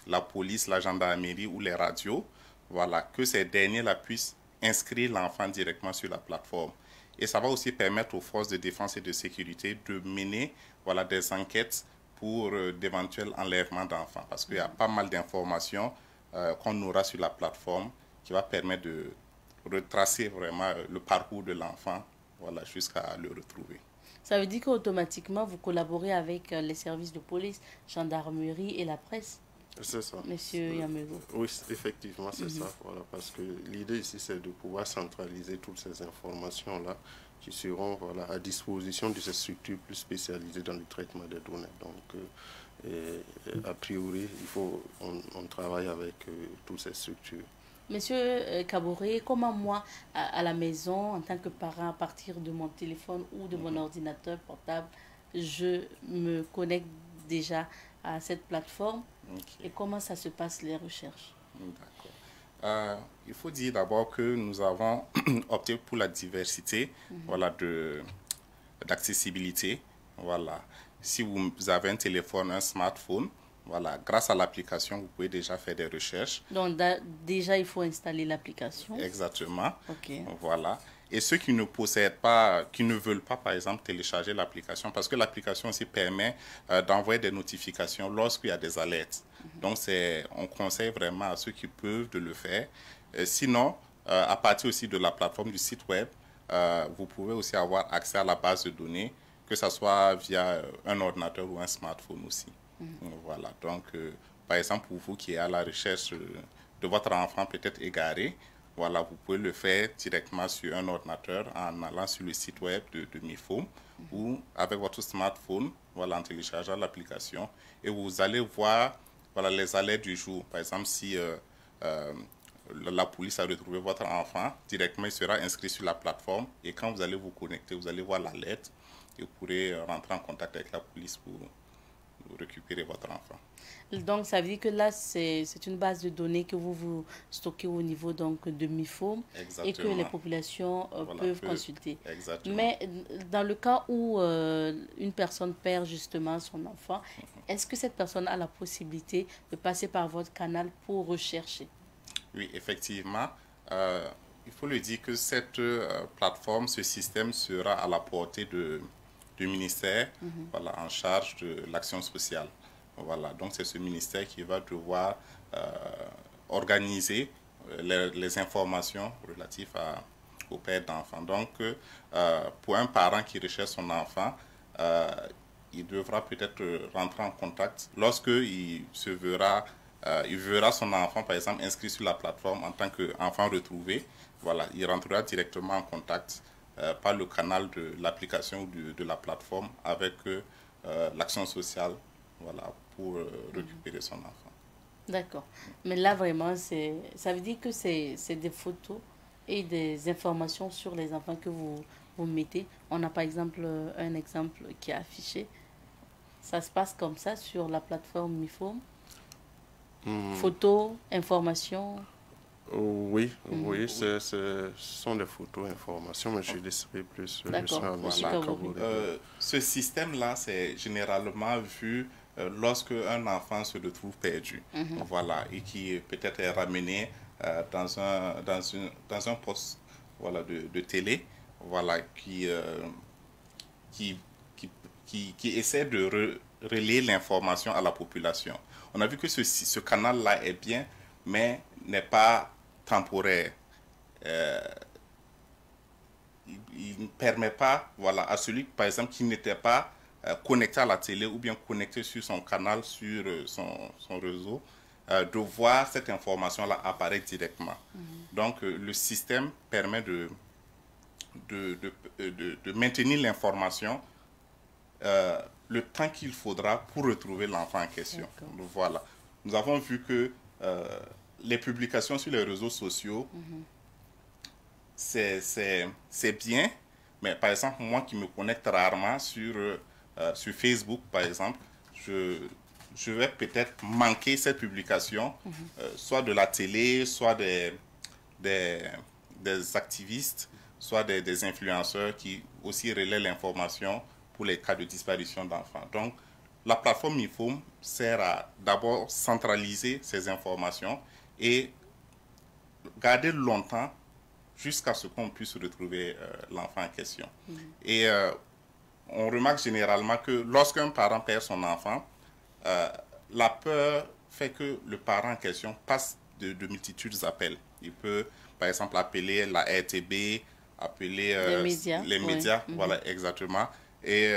la police, la gendarmerie ou les radios, voilà, que ces derniers puissent inscrire l'enfant directement sur la plateforme. Et ça va aussi permettre aux forces de défense et de sécurité de mener, voilà, des enquêtes pour d'éventuels enlèvements d'enfants. Parce qu'il y a pas mal d'informations qu'on aura sur la plateforme qui va permettre de retracer vraiment le parcours de l'enfant, voilà, jusqu'à le retrouver. Ça veut dire qu'automatiquement, vous collaborez avec les services de police, gendarmerie et la presse? C'est ça. Monsieur Yamego. Oui, effectivement, c'est ça. Voilà, parce que l'idée ici, c'est de pouvoir centraliser toutes ces informations-là qui seront, voilà, à disposition de ces structures plus spécialisées dans le traitement des données. Donc, a priori, on travaille avec toutes ces structures. Monsieur Kabouri, comment moi, à la maison, en tant que parent, à partir de mon téléphone ou de mon ordinateur portable, je me connecte déjà à cette plateforme? Et comment ça se passe, les recherches? D'accord. Il faut dire d'abord que nous avons opté pour la diversité, voilà, d'accessibilité. Voilà. Si vous avez un téléphone, un smartphone, voilà, grâce à l'application, vous pouvez déjà faire des recherches. Donc, déjà, il faut installer l'application. Exactement. Ok. Voilà. Et ceux qui ne possèdent pas, qui ne veulent pas, par exemple, télécharger l'application, parce que l'application aussi permet d'envoyer des notifications lorsqu'il y a des alertes. Donc, on conseille vraiment à ceux qui peuvent de le faire. Sinon, à partir aussi de la plateforme du site web, vous pouvez aussi avoir accès à la base de données, que ce soit via un ordinateur ou un smartphone aussi. Voilà, donc, par exemple, pour vous qui êtes à la recherche de votre enfant peut-être égaré, voilà, vous pouvez le faire directement sur un ordinateur en allant sur le site web de MIFOM ou avec votre smartphone, voilà, en téléchargeant l'application et vous allez voir, voilà, les alertes du jour. Par exemple, si la police a retrouvé votre enfant, directement il sera inscrit sur la plateforme et quand vous allez vous connecter, vous allez voir l'alerte et vous pourrez rentrer en contact avec la police pour récupérer votre enfant. Donc, ça veut dire que là, c'est une base de données que vous stockez au niveau donc, de MIFOM et que les populations peuvent consulter. Exactement. Mais dans le cas où une personne perd justement son enfant, est-ce que cette personne a la possibilité de passer par votre canal pour rechercher? Oui, effectivement. Il faut le dire que cette plateforme, ce système sera à la portée du ministère voilà, en charge de l'action sociale. Voilà, donc c'est ce ministère qui va devoir organiser les informations relatives au père d'enfant. Donc, pour un parent qui recherche son enfant, il devra peut-être rentrer en contact lorsqu'il il verra son enfant, par exemple, inscrit sur la plateforme en tant qu'enfant retrouvé. Voilà, il rentrera directement en contact par le canal de l'application ou de la plateforme avec l'action sociale, voilà, pour récupérer son enfant. D'accord. Mais là, vraiment, ça veut dire que c'est des photos et des informations sur les enfants que vous mettez. On a par exemple un exemple qui est affiché. Ça se passe comme ça sur la plateforme MIFOM. Photos, informations. Oui, oui, ce sont des photos, informations, mais je laisserai plus. Ce système-là, c'est généralement vu lorsque un enfant se retrouve perdu, voilà, et qui peut-être est ramené dans un poste, voilà, de télé, voilà, qui essaie de relayer l'information à la population. On a vu que ce canal-là est bien, mais n'est pas temporaire. Il ne permet pas, voilà, à celui, par exemple, qui n'était pas connecté à la télé ou bien connecté sur son canal, sur son réseau, de voir cette information-là apparaître directement. Donc, le système permet de maintenir l'information le temps qu'il faudra pour retrouver l'enfant en question. Voilà. Nous avons vu que les publications sur les réseaux sociaux, c'est bien, mais par exemple, moi qui me connecte rarement sur Facebook, par exemple, je vais peut-être manquer cette publication, soit de la télé, soit des activistes, soit des influenceurs qui aussi relaient l'information pour les cas de disparition d'enfants. Donc, la plateforme MIFOM sert à d'abord centraliser ces informations et garder longtemps jusqu'à ce qu'on puisse retrouver l'enfant en question. Et on remarque généralement que lorsqu'un parent perd son enfant, la peur fait que le parent en question passe de multitudes d'appels. Il peut, par exemple, appeler la RTB, appeler les médias, voilà, exactement. Et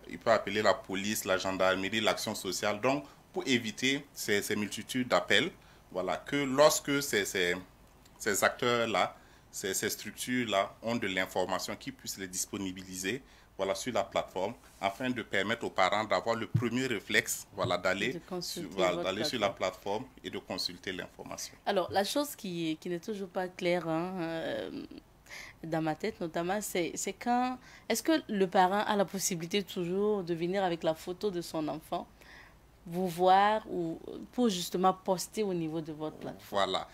il peut appeler la police, la gendarmerie, l'action sociale. Donc, pour éviter ces multitudes d'appels, voilà, que lorsque ces acteurs-là, ces structures-là ont de l'information qui puissent les disponibiliser, voilà, sur la plateforme, afin de permettre aux parents d'avoir le premier réflexe, voilà, d'aller sur la plateforme et de consulter l'information. Alors, la chose qui n'est toujours pas claire dans ma tête, notamment, c'est quand... Est-ce que le parent a la possibilité toujours de venir avec la photo de son enfant, vous voir, ou pour justement poster au niveau de votre plateforme? Voilà.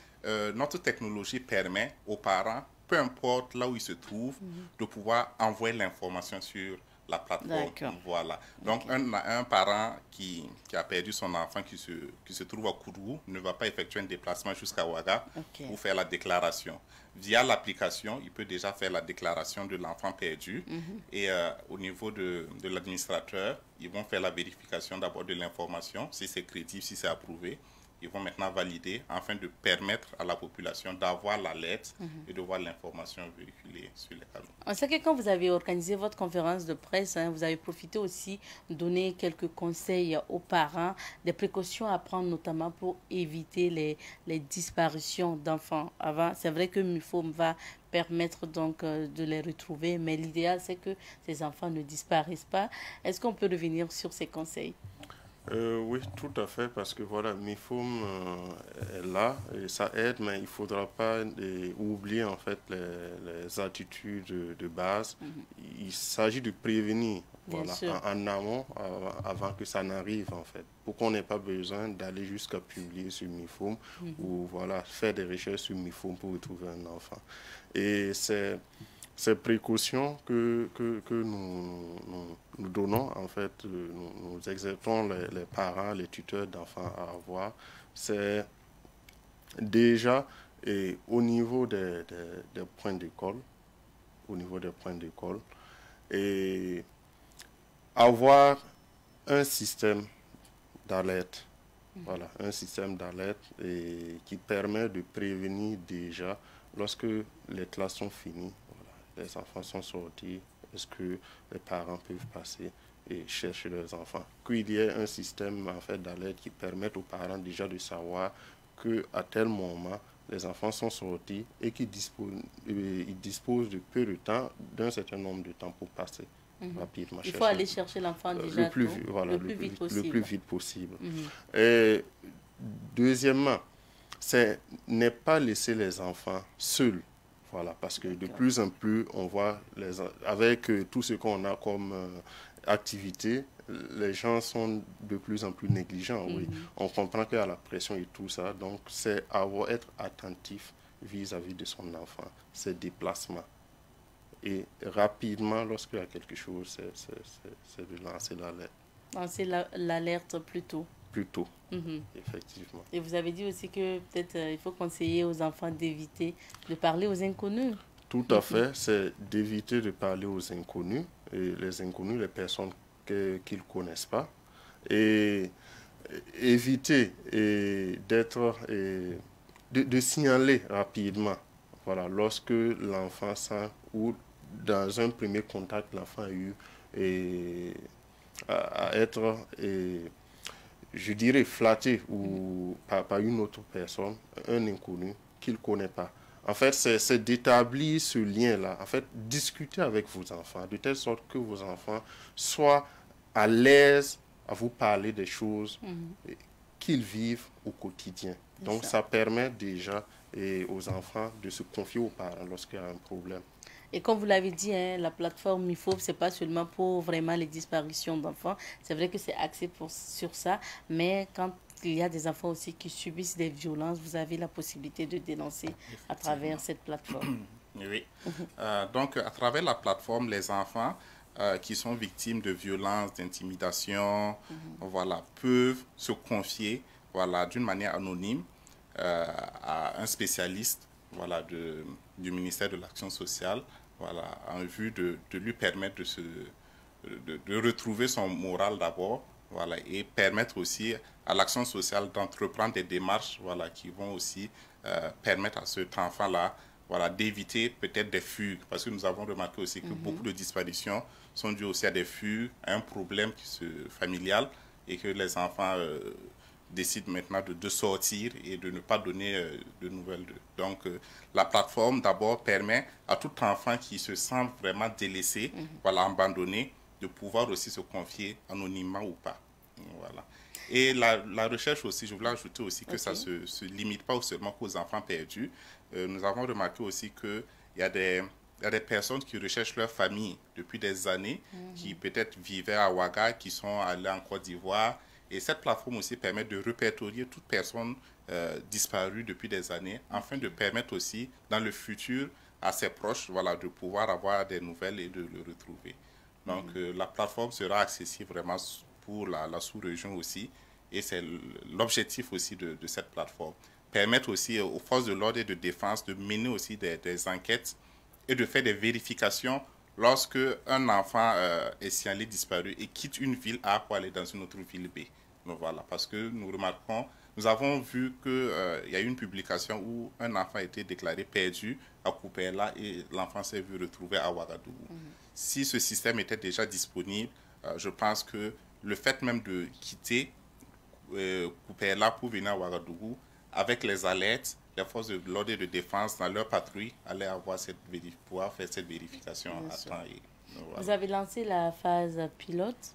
Notre technologie permet aux parents, peu importe là où ils se trouvent, de pouvoir envoyer l'information sur la plateforme. Voilà. Donc, un parent qui a perdu son enfant, qui se trouve à Kourou, ne va pas effectuer un déplacement jusqu'à Ouaga pour faire la déclaration. Via l'application, il peut déjà faire la déclaration de l'enfant perdu. Et au niveau de l'administrateur, ils vont faire la vérification d'abord de l'information, si c'est crédible, si c'est approuvé. ils vont maintenant valider afin de permettre à la population d'avoir l'alerte et de voir l'information véhiculée sur les canaux. On sait que quand vous avez organisé votre conférence de presse, vous avez profité aussi de donner quelques conseils aux parents, des précautions à prendre notamment pour éviter les disparitions d'enfants. Avant, c'est vrai que MIFOM va permettre donc de les retrouver, mais l'idéal c'est que ces enfants ne disparaissent pas. Est-ce qu'on peut revenir sur ces conseils? Oui, tout à fait, parce que voilà, MIFOM est là et ça aide, mais il ne faudra pas oublier en fait les attitudes de base. Il s'agit de prévenir voilà, en amont avant que ça n'arrive en fait, pour qu'on n'ait pas besoin d'aller jusqu'à publier sur MIFOM ou voilà, faire des recherches sur MIFOM pour retrouver un enfant. Et c'est ces précautions que nous donnons, en fait, nous exhortons les parents, les tuteurs d'enfants à avoir, c'est déjà au niveau des points d'école, et avoir un système d'alerte, voilà, un système d'alerte qui permet de prévenir déjà lorsque les classes sont finies. Les enfants sont sortis, est-ce que les parents peuvent passer et chercher leurs enfants? Qu'il y ait un système en fait, d'alerte qui permette aux parents déjà de savoir qu'à tel moment, les enfants sont sortis et qu'ils disposent de peu de temps, d'un certain nombre de temps pour passer rapidement. Il faut aller chercher l'enfant déjà le plus vite possible. Et deuxièmement, n'est pas laisser les enfants seuls. Voilà, parce que de plus en plus, on voit, avec tout ce qu'on a comme activité, les gens sont de plus en plus négligents. Oui. On comprend qu'il y a la pression et tout ça, donc c'est être attentif vis-à-vis de son enfant, ses déplacements. Et rapidement, lorsqu'il y a quelque chose, c'est de lancer l'alerte. Lancer l'alerte plus tôt. Plus tôt, effectivement. Et vous avez dit aussi que peut-être il faut conseiller aux enfants d'éviter de parler aux inconnus. Tout à fait, c'est d'éviter de parler aux inconnus, et les inconnus, les personnes qu'ils ne connaissent pas, et éviter d'être, de signaler rapidement, voilà, lorsque l'enfant sent ou dans un premier contact, l'enfant a eu à être... je dirais flatté ou par une autre personne, un inconnu qu'il ne connaît pas. En fait, c'est d'établir ce lien-là. En fait, discuter avec vos enfants de telle sorte que vos enfants soient à l'aise à vous parler des choses qu'ils vivent au quotidien. Donc, ça permet déjà aux enfants de se confier aux parents lorsqu'il y a un problème. Et comme vous l'avez dit, la plateforme MIFOP, ce n'est pas seulement pour vraiment les disparitions d'enfants. C'est vrai que c'est axé sur ça. Mais quand il y a des enfants aussi qui subissent des violences, vous avez la possibilité de dénoncer à travers cette plateforme. Oui. Donc, à travers la plateforme, les enfants qui sont victimes de violences, d'intimidation, voilà, peuvent se confier voilà, d'une manière anonyme à un spécialiste voilà, du ministère de l'Action sociale, voilà, en vue de lui permettre de retrouver son moral d'abord, voilà, et permettre aussi à l'Action sociale d'entreprendre des démarches voilà, qui vont aussi permettre à cet enfant-là voilà, d'éviter peut-être des fugues. Parce que nous avons remarqué aussi que beaucoup de disparitions sont dues aussi à des fugues, à un problème familial, et que les enfants décident maintenant de sortir et de ne pas donner de nouvelles d'eux. Donc, la plateforme, d'abord, permet à tout enfant qui se sent vraiment délaissé, voilà, abandonné, de pouvoir aussi se confier anonymement ou pas. Voilà. Et la recherche aussi, je voulais ajouter aussi que ça ne se limite pas seulement qu'aux enfants perdus. Nous avons remarqué aussi qu'il y a des personnes qui recherchent leur famille depuis des années, qui peut-être vivaient à Ouaga, qui sont allées en Côte d'Ivoire. Et cette plateforme aussi permet de répertorier toute personne disparue depuis des années, afin de permettre aussi, dans le futur, à ses proches voilà, de pouvoir avoir des nouvelles et de le retrouver. Donc, la plateforme sera accessible vraiment pour la sous-région aussi. Et c'est l'objectif aussi de cette plateforme. Permettre aussi aux forces de l'ordre et de défense de mener aussi des enquêtes et de faire des vérifications lorsque un enfant est signalé disparu et quitte une ville A pour aller dans une autre ville B. Donc, voilà, parce que nous avons vu qu'il y a eu une publication où un enfant a été déclaré perdu à Kupela et l'enfant s'est vu retrouver à Ouagadougou. Si ce système était déjà disponible, je pense que le fait même de quitter Kupela pour venir à Ouagadougou, avec les alertes, les forces de l'ordre et de défense dans leur patrouille allaient pouvoir faire cette vérification à temps. Voilà. Vous avez lancé la phase pilote.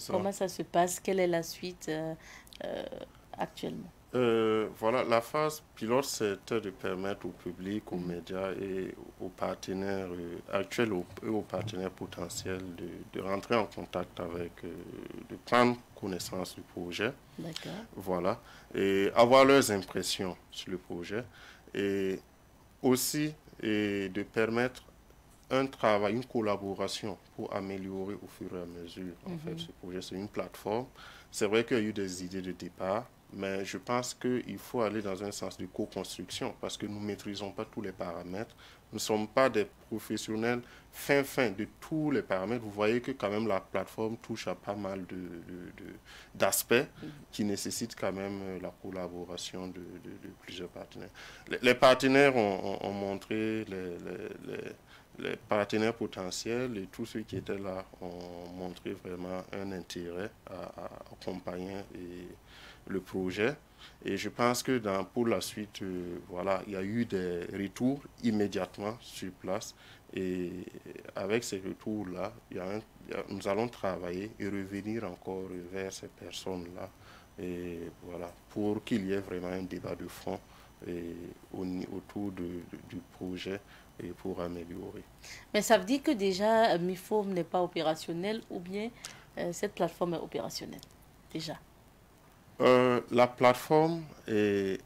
Comment ça se passe? Quelle est la suite actuellement? Voilà, la phase pilote, c'était de permettre au public, aux médias et aux partenaires actuels et aux partenaires potentiels de rentrer en contact avec, de prendre connaissance du projet. D'accord. Voilà, et avoir leurs impressions sur le projet. Et aussi de permettre un travail, une collaboration pour améliorer au fur et à mesure. En fait, ce projet, c'est une plateforme. C'est vrai qu'il y a eu des idées de départ, mais je pense qu'il faut aller dans un sens de co-construction parce que nous ne maîtrisons pas tous les paramètres. Nous ne sommes pas des professionnels fins de tous les paramètres. Vous voyez que quand même la plateforme touche à pas mal d'aspects qui nécessitent quand même la collaboration de plusieurs partenaires. Les partenaires ont montré les partenaires potentiels et tous ceux qui étaient là ont montré vraiment un intérêt à accompagner le projet. Et je pense que pour la suite, voilà, il y a eu des retours immédiatement sur place. Et avec ces retours-là, nous allons travailler et revenir encore vers ces personnes-là. Et voilà, pour qu'il y ait vraiment un débat de fond autour du projet et pour améliorer. Mais ça veut dire que déjà MIFOM n'est pas opérationnel ou bien cette plateforme est opérationnelle déjà? La plateforme est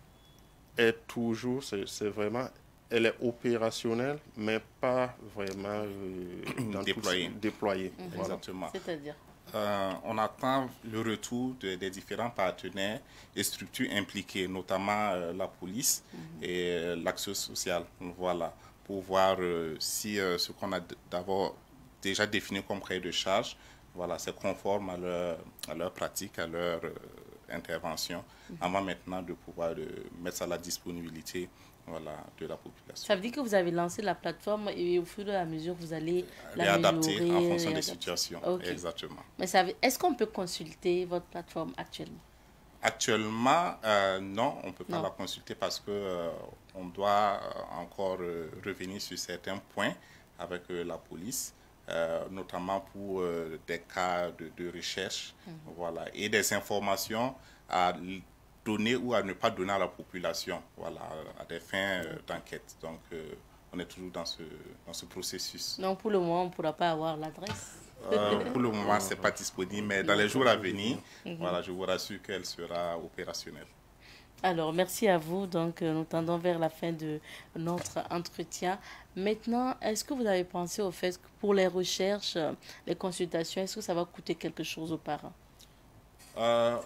toujours, c'est vraiment, elle est opérationnelle, mais pas vraiment déployée. Voilà. Exactement. C'est-à-dire? On attend le retour des différents partenaires et structures impliquées, notamment la police et l'action sociale. Voilà, pour voir si ce qu'on a d'abord déjà défini comme cahier de charge, voilà, c'est conforme à leur pratique, à leur intervention, avant maintenant de pouvoir mettre ça à la disponibilité, voilà, de la population. Ça veut dire que vous avez lancé la plateforme et au fur et à mesure, vous allez l'adapter en fonction des situations. Okay. Exactement. Mais est-ce qu'on peut consulter votre plateforme actuellement? Actuellement, non, on ne peut pas la consulter parce qu'on doit encore revenir sur certains points avec la police. Notamment pour des cas de recherche, voilà, et des informations à donner ou à ne pas donner à la population, voilà, à des fins d'enquête. Donc, on est toujours dans ce processus. Donc, pour le moment, on ne pourra pas avoir l'adresse? Pour le moment, ce n'est pas disponible, mais dans les jours à venir, voilà, je vous rassure qu'elle sera opérationnelle. Alors, merci à vous. Donc, nous tendons vers la fin de notre entretien. Maintenant, est-ce que vous avez pensé au fait que pour les recherches, les consultations, est-ce que ça va coûter quelque chose aux parents?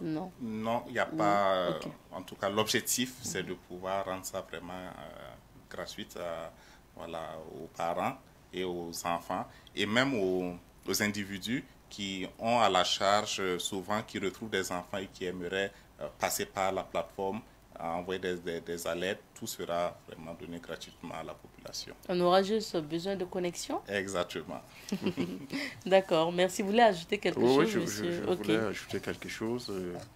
Non. Non, il n'y a pas. Okay. En tout cas, l'objectif, c'est de pouvoir rendre ça vraiment gratuit voilà, aux parents et aux enfants et même aux individus qui ont à la charge souvent, qui retrouvent des enfants et qui aimeraient passer par la plateforme, envoyer des alertes, tout sera vraiment donné gratuitement à la population. On aura juste besoin de connexion? Exactement. D'accord, merci. Vous voulez ajouter quelque chose, monsieur? Je voulais ajouter quelque chose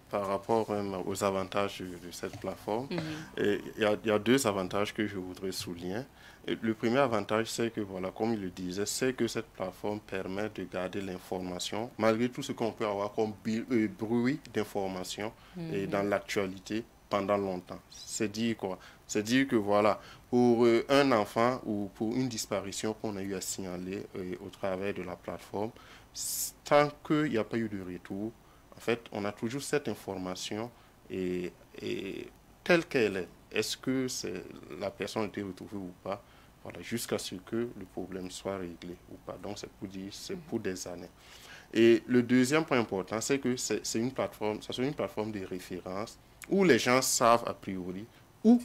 par rapport aux avantages de cette plateforme. Il y a deux avantages que je voudrais souligner. Le premier avantage, c'est que, voilà, comme il le disait, c'est que cette plateforme permet de garder l'information, malgré tout ce qu'on peut avoir comme bruit d'information dans l'actualité pendant longtemps. C'est dire quoi? C'est dire que, voilà, pour un enfant ou pour une disparition qu'on a eu à signaler au travers de la plateforme, tant qu'il n'y a pas eu de retour, en fait, on a toujours cette information et telle qu'elle est. Est-ce que la personne a été retrouvée ou pas? Voilà, jusqu'à ce que le problème soit réglé ou pas. Donc, c'est pour des années. Et le deuxième point important, c'est que c'est une plateforme, ça soit une plateforme de référence où les gens savent a priori où,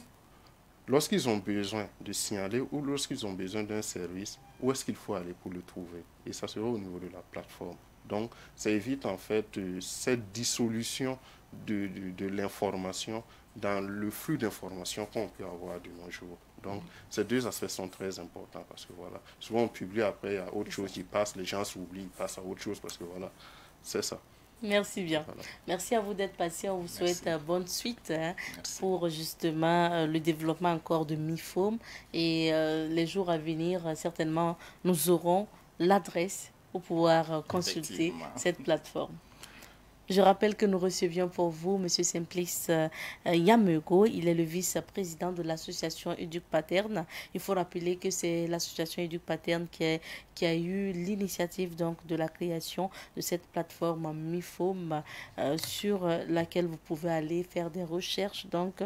lorsqu'ils ont besoin de signaler ou lorsqu'ils ont besoin d'un service, où est-ce qu'il faut aller pour le trouver. Et ça sera au niveau de la plateforme. Donc, ça évite en fait cette dissolution de l'information dans le flux d'informations qu'on peut avoir de nos jours. Donc, ces deux aspects sont très importants parce que voilà, souvent on publie après, il y a autre chose qui passe, les gens s'oublient, ils passent à autre chose parce que voilà, c'est ça. Merci bien. Voilà. Merci à vous d'être patient. On vous souhaite bonne suite pour justement le développement encore de MIFOM. Et les jours à venir, certainement, nous aurons l'adresse pour pouvoir consulter cette plateforme. Je rappelle que nous recevions pour vous M. Simplice Yamego. Il est le vice-président de l'association Éduc Paterne. Il faut rappeler que c'est l'association Éduc Paterne qui a eu l'initiative donc de la création de cette plateforme MIFOM sur laquelle vous pouvez aller faire des recherches, donc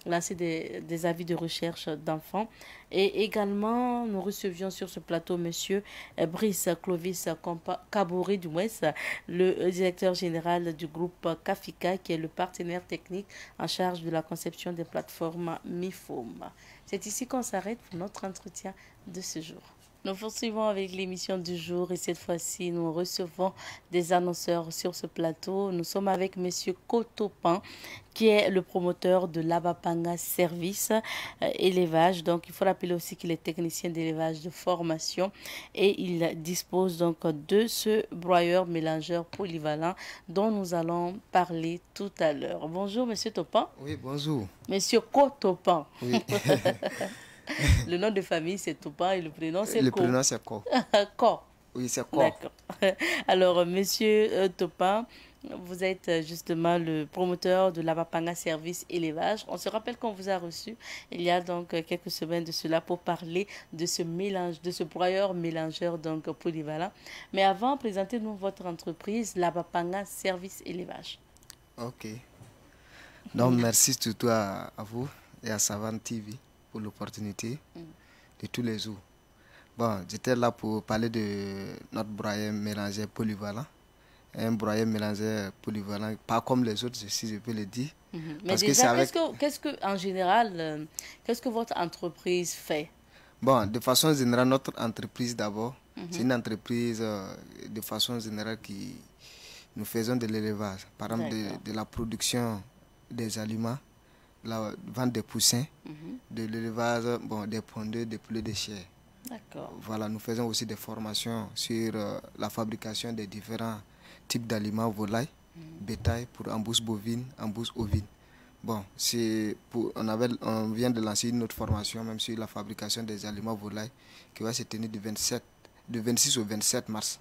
lancer des avis de recherche d'enfants. Et également, nous recevions sur ce plateau M. Brice Clovis Kabouri du Ouest, le directeur général du groupe Kafika, qui est le partenaire technique en charge de la conception des plateformes MIFOM. C'est ici qu'on s'arrête pour notre entretien de ce jour. Nous poursuivons avec l'émission du jour et cette fois-ci, nous recevons des annonceurs sur ce plateau. Nous sommes avec M. Kotopan, qui est le promoteur de l'Abapanga Service Élevage. Donc, il faut rappeler aussi qu'il est technicien d'élevage de formation et il dispose donc de ce broyeur mélangeur polyvalent dont nous allons parler tout à l'heure. Bonjour, M. Topan. Oui, bonjour. M. Kotopan. Oui. Le nom de famille, c'est Topan et le prénom, c'est Ko. Le prénom, c'est Ko. Ko. Oui, c'est Ko. D'accord. Alors, monsieur Topan, vous êtes justement le promoteur de l'Abapanga Service Élevage. On se rappelle qu'on vous a reçu il y a donc quelques semaines de cela pour parler de ce mélange, de ce broyeur mélangeur donc polyvalent. Mais avant, présentez-nous votre entreprise, l'Abapanga Service Élevage. Ok. Donc, merci surtout à vous et à Savane TV pour l'opportunité de tous les jours. Bon, j'étais là pour parler de notre broyeur mélangeur polyvalent. Un broyeur mélangeur polyvalent, pas comme les autres, si je peux le dire. Mais déjà, qu'est-ce que, en général, qu'est-ce que votre entreprise fait? Bon, de façon générale, notre entreprise d'abord, c'est une entreprise de façon générale qui nous faisons de l'élevage. Par exemple, de la production des aliments, la vente des poussins, de l'élevage, bon, des pondeurs, des poulets de chair. D'accord. Voilà, nous faisons aussi des formations sur la fabrication des différents types d'aliments, volailles, bétail pour embouche bovine, embouche ovine. Bon, on vient de lancer une autre formation même sur la fabrication des aliments volailles qui va se tenir du 26 au 27 mars.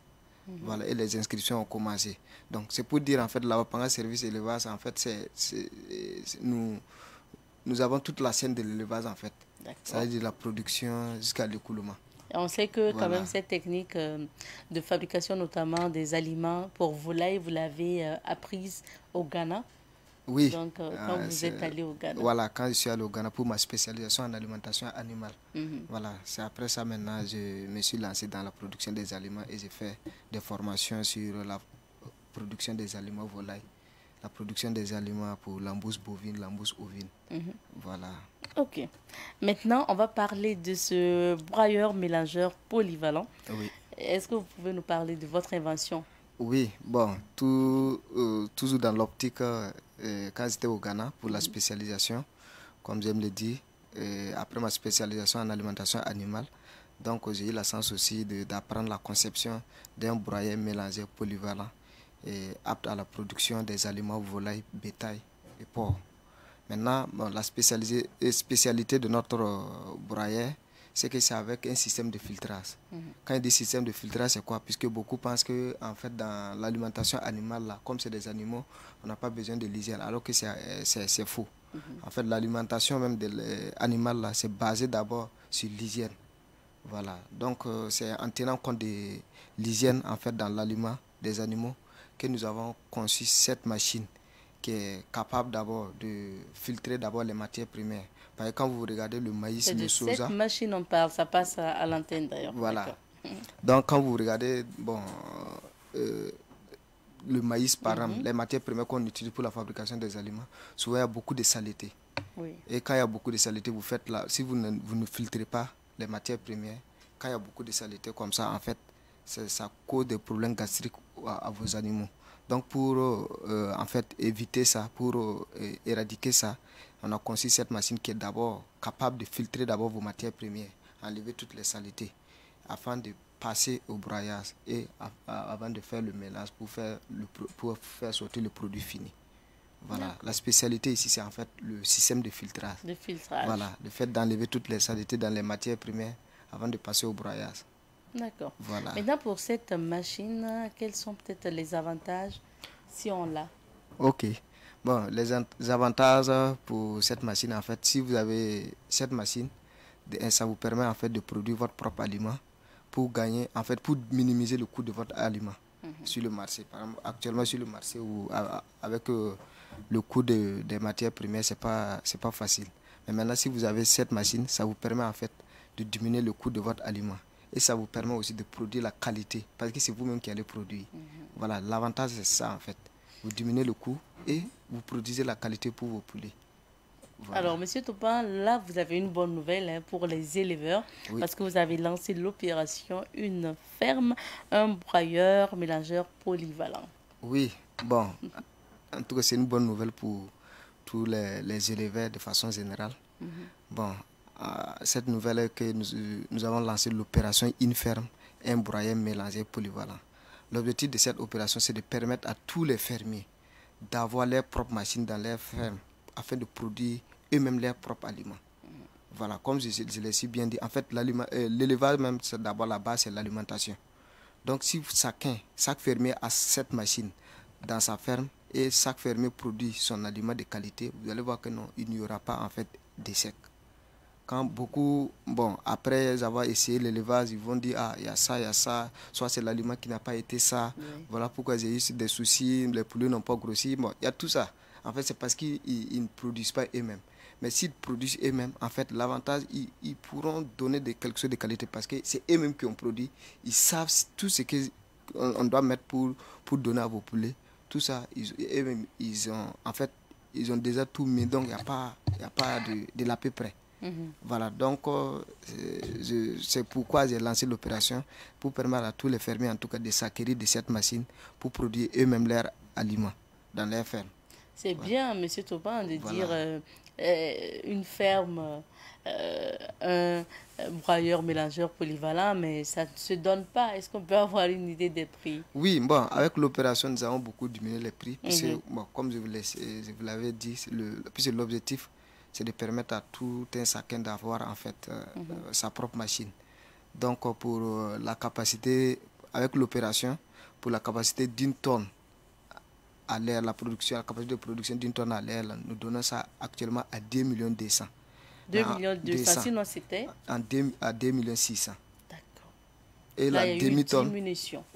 Voilà, et les inscriptions ont commencé. Donc, c'est pour dire, en fait, l'Abapanga Service Élevage, en fait, nous avons toute la chaîne de l'élevage, en fait. Ça veut dire de la production jusqu'à l'écoulement. On sait que quand même cette technique de fabrication, notamment des aliments pour volailles, vous l'avez apprise au Ghana. Oui. Donc, quand vous êtes allé au Ghana. Voilà, quand je suis allé au Ghana pour ma spécialisation en alimentation animale. Voilà, c'est après ça maintenant je me suis lancé dans la production des aliments et j'ai fait des formations sur la production des aliments volailles, la production des aliments pour l'embouche bovine, l'embouche ovine. Voilà. Ok. Maintenant, on va parler de ce broyeur mélangeur polyvalent. Oui. Est-ce que vous pouvez nous parler de votre invention? Oui, bon, toujours dans l'optique, quand j'étais au Ghana pour la spécialisation, comme j'aime le dire, après ma spécialisation en alimentation animale, donc j'ai eu la chance aussi d'apprendre la conception d'un broyeur mélangeur polyvalent et apte à la production des aliments volailles, bétail et porc. Maintenant, bon, la spécialité de notre broyeur, c'est que c'est avec un système de filtrage. Quand il dit système de filtrage, c'est quoi? Puisque beaucoup pensent que en fait, dans l'alimentation animale, là, comme c'est des animaux, on n'a pas besoin de l'hygiène, alors que c'est faux. En fait, l'alimentation même animale, là, c'est basé d'abord sur l'hygiène. Voilà. Donc, c'est en tenant compte de l'hygiène en fait, dans l'aliment des animaux que nous avons conçu cette machine qui est capable d'abord de filtrer d'abord les matières premières. Parce que quand vous regardez le maïs, le soja... Cette machine, on parle, ça passe à l'antenne d'ailleurs. Voilà. Donc quand vous regardez, bon, le maïs par exemple, les matières premières qu'on utilise pour la fabrication des aliments, souvent il y a beaucoup de saleté. Oui. Et quand il y a beaucoup de saleté, vous faites si vous ne filtrez pas les matières premières, quand il y a beaucoup de saleté comme ça, en fait, ça cause des problèmes gastriques à vos animaux. Donc pour en fait éviter ça, pour éradiquer ça, on a conçu cette machine qui est d'abord capable de filtrer d'abord vos matières premières, enlever toutes les saletés, afin de passer au broyage et avant de faire le mélange pour faire sortir le produit fini. Voilà, la spécialité ici c'est en fait le système de filtrage. De filtrage. Voilà, le fait d'enlever toutes les saletés dans les matières premières avant de passer au broyage. D'accord. Voilà. Maintenant, pour cette machine, quels sont peut-être les avantages si on l'a? Ok. Bon, les avantages pour cette machine, en fait, si vous avez cette machine, ça vous permet en fait de produire votre propre aliment pour gagner, en fait, pour minimiser le coût de votre aliment sur le marché. Par exemple, actuellement sur le marché, avec le coût des matières premières, c'est pas facile. Mais maintenant, si vous avez cette machine, ça vous permet en fait de diminuer le coût de votre aliment. Et ça vous permet aussi de produire la qualité, parce que c'est vous-même qui allez produire. Voilà, l'avantage c'est ça en fait. Vous diminuez le coût et vous produisez la qualité pour vos poulets. Voilà. Alors, Monsieur Topin, là, vous avez une bonne nouvelle pour les éleveurs, Oui. parce que vous avez lancé l'opération Une ferme, un broyeur, mélangeur polyvalent. Oui, bon, en tout cas c'est une bonne nouvelle pour tous les éleveurs de façon générale. Bon, cette nouvelle est que nous avons lancé l'opération Une ferme, un broyeur mélangeur polyvalent. L'objectif de cette opération, c'est de permettre à tous les fermiers d'avoir leurs propres machines dans leurs fermes afin de produire eux-mêmes leurs propres aliments. Voilà, comme je l'ai si bien dit, en fait, l'élevage même, c'est d'abord la base, c'est l'alimentation. Donc, si chaque fermier a cette machine dans sa ferme et chaque fermier produit son aliment de qualité, vous allez voir que non, il n'y aura pas en fait d'échec. Quand beaucoup, bon, après avoir essayé l'élevage, ils vont dire, ah, il y a ça, soit c'est l'aliment qui n'a pas été ça, voilà pourquoi j'ai eu des soucis, les poulets n'ont pas grossi, bon, il y a tout ça. En fait, c'est parce qu'ils ne produisent pas eux-mêmes. Mais s'ils produisent eux-mêmes, en fait, l'avantage, ils pourront donner quelque chose de qualité parce que c'est eux-mêmes qui ont produit. Ils savent tout ce qu'on doit mettre pour donner à vos poulets. Tout ça, eux-mêmes, ils ont déjà tout mis, donc il n'y a pas de l'à peu près. Voilà, donc c'est pourquoi j'ai lancé l'opération pour permettre à tous les fermiers en tout cas de s'acquérir de cette machine pour produire eux-mêmes leurs aliments dans leurs fermes. C'est bien, Monsieur Topin, de dire une ferme, un broyeur mélangeur polyvalent, mais ça ne se donne pas. Est-ce qu'on peut avoir une idée des prix? Oui, bon, avec l'opération, nous avons beaucoup diminué les prix. Parce que, bon, comme je vous l'avais dit, puisque l'objectif, c'est de permettre à tout un chacun d'avoir en fait sa propre machine. Donc pour la capacité, avec l'opération, pour la capacité d'une tonne à l'air, la capacité de production d'une tonne à l'air, nous donnons ça actuellement à 2 millions 200. 2 millions 200, sinon c'était à 2 millions 600. D'accord. Et là, la il y a eu demi-tonne, une diminution.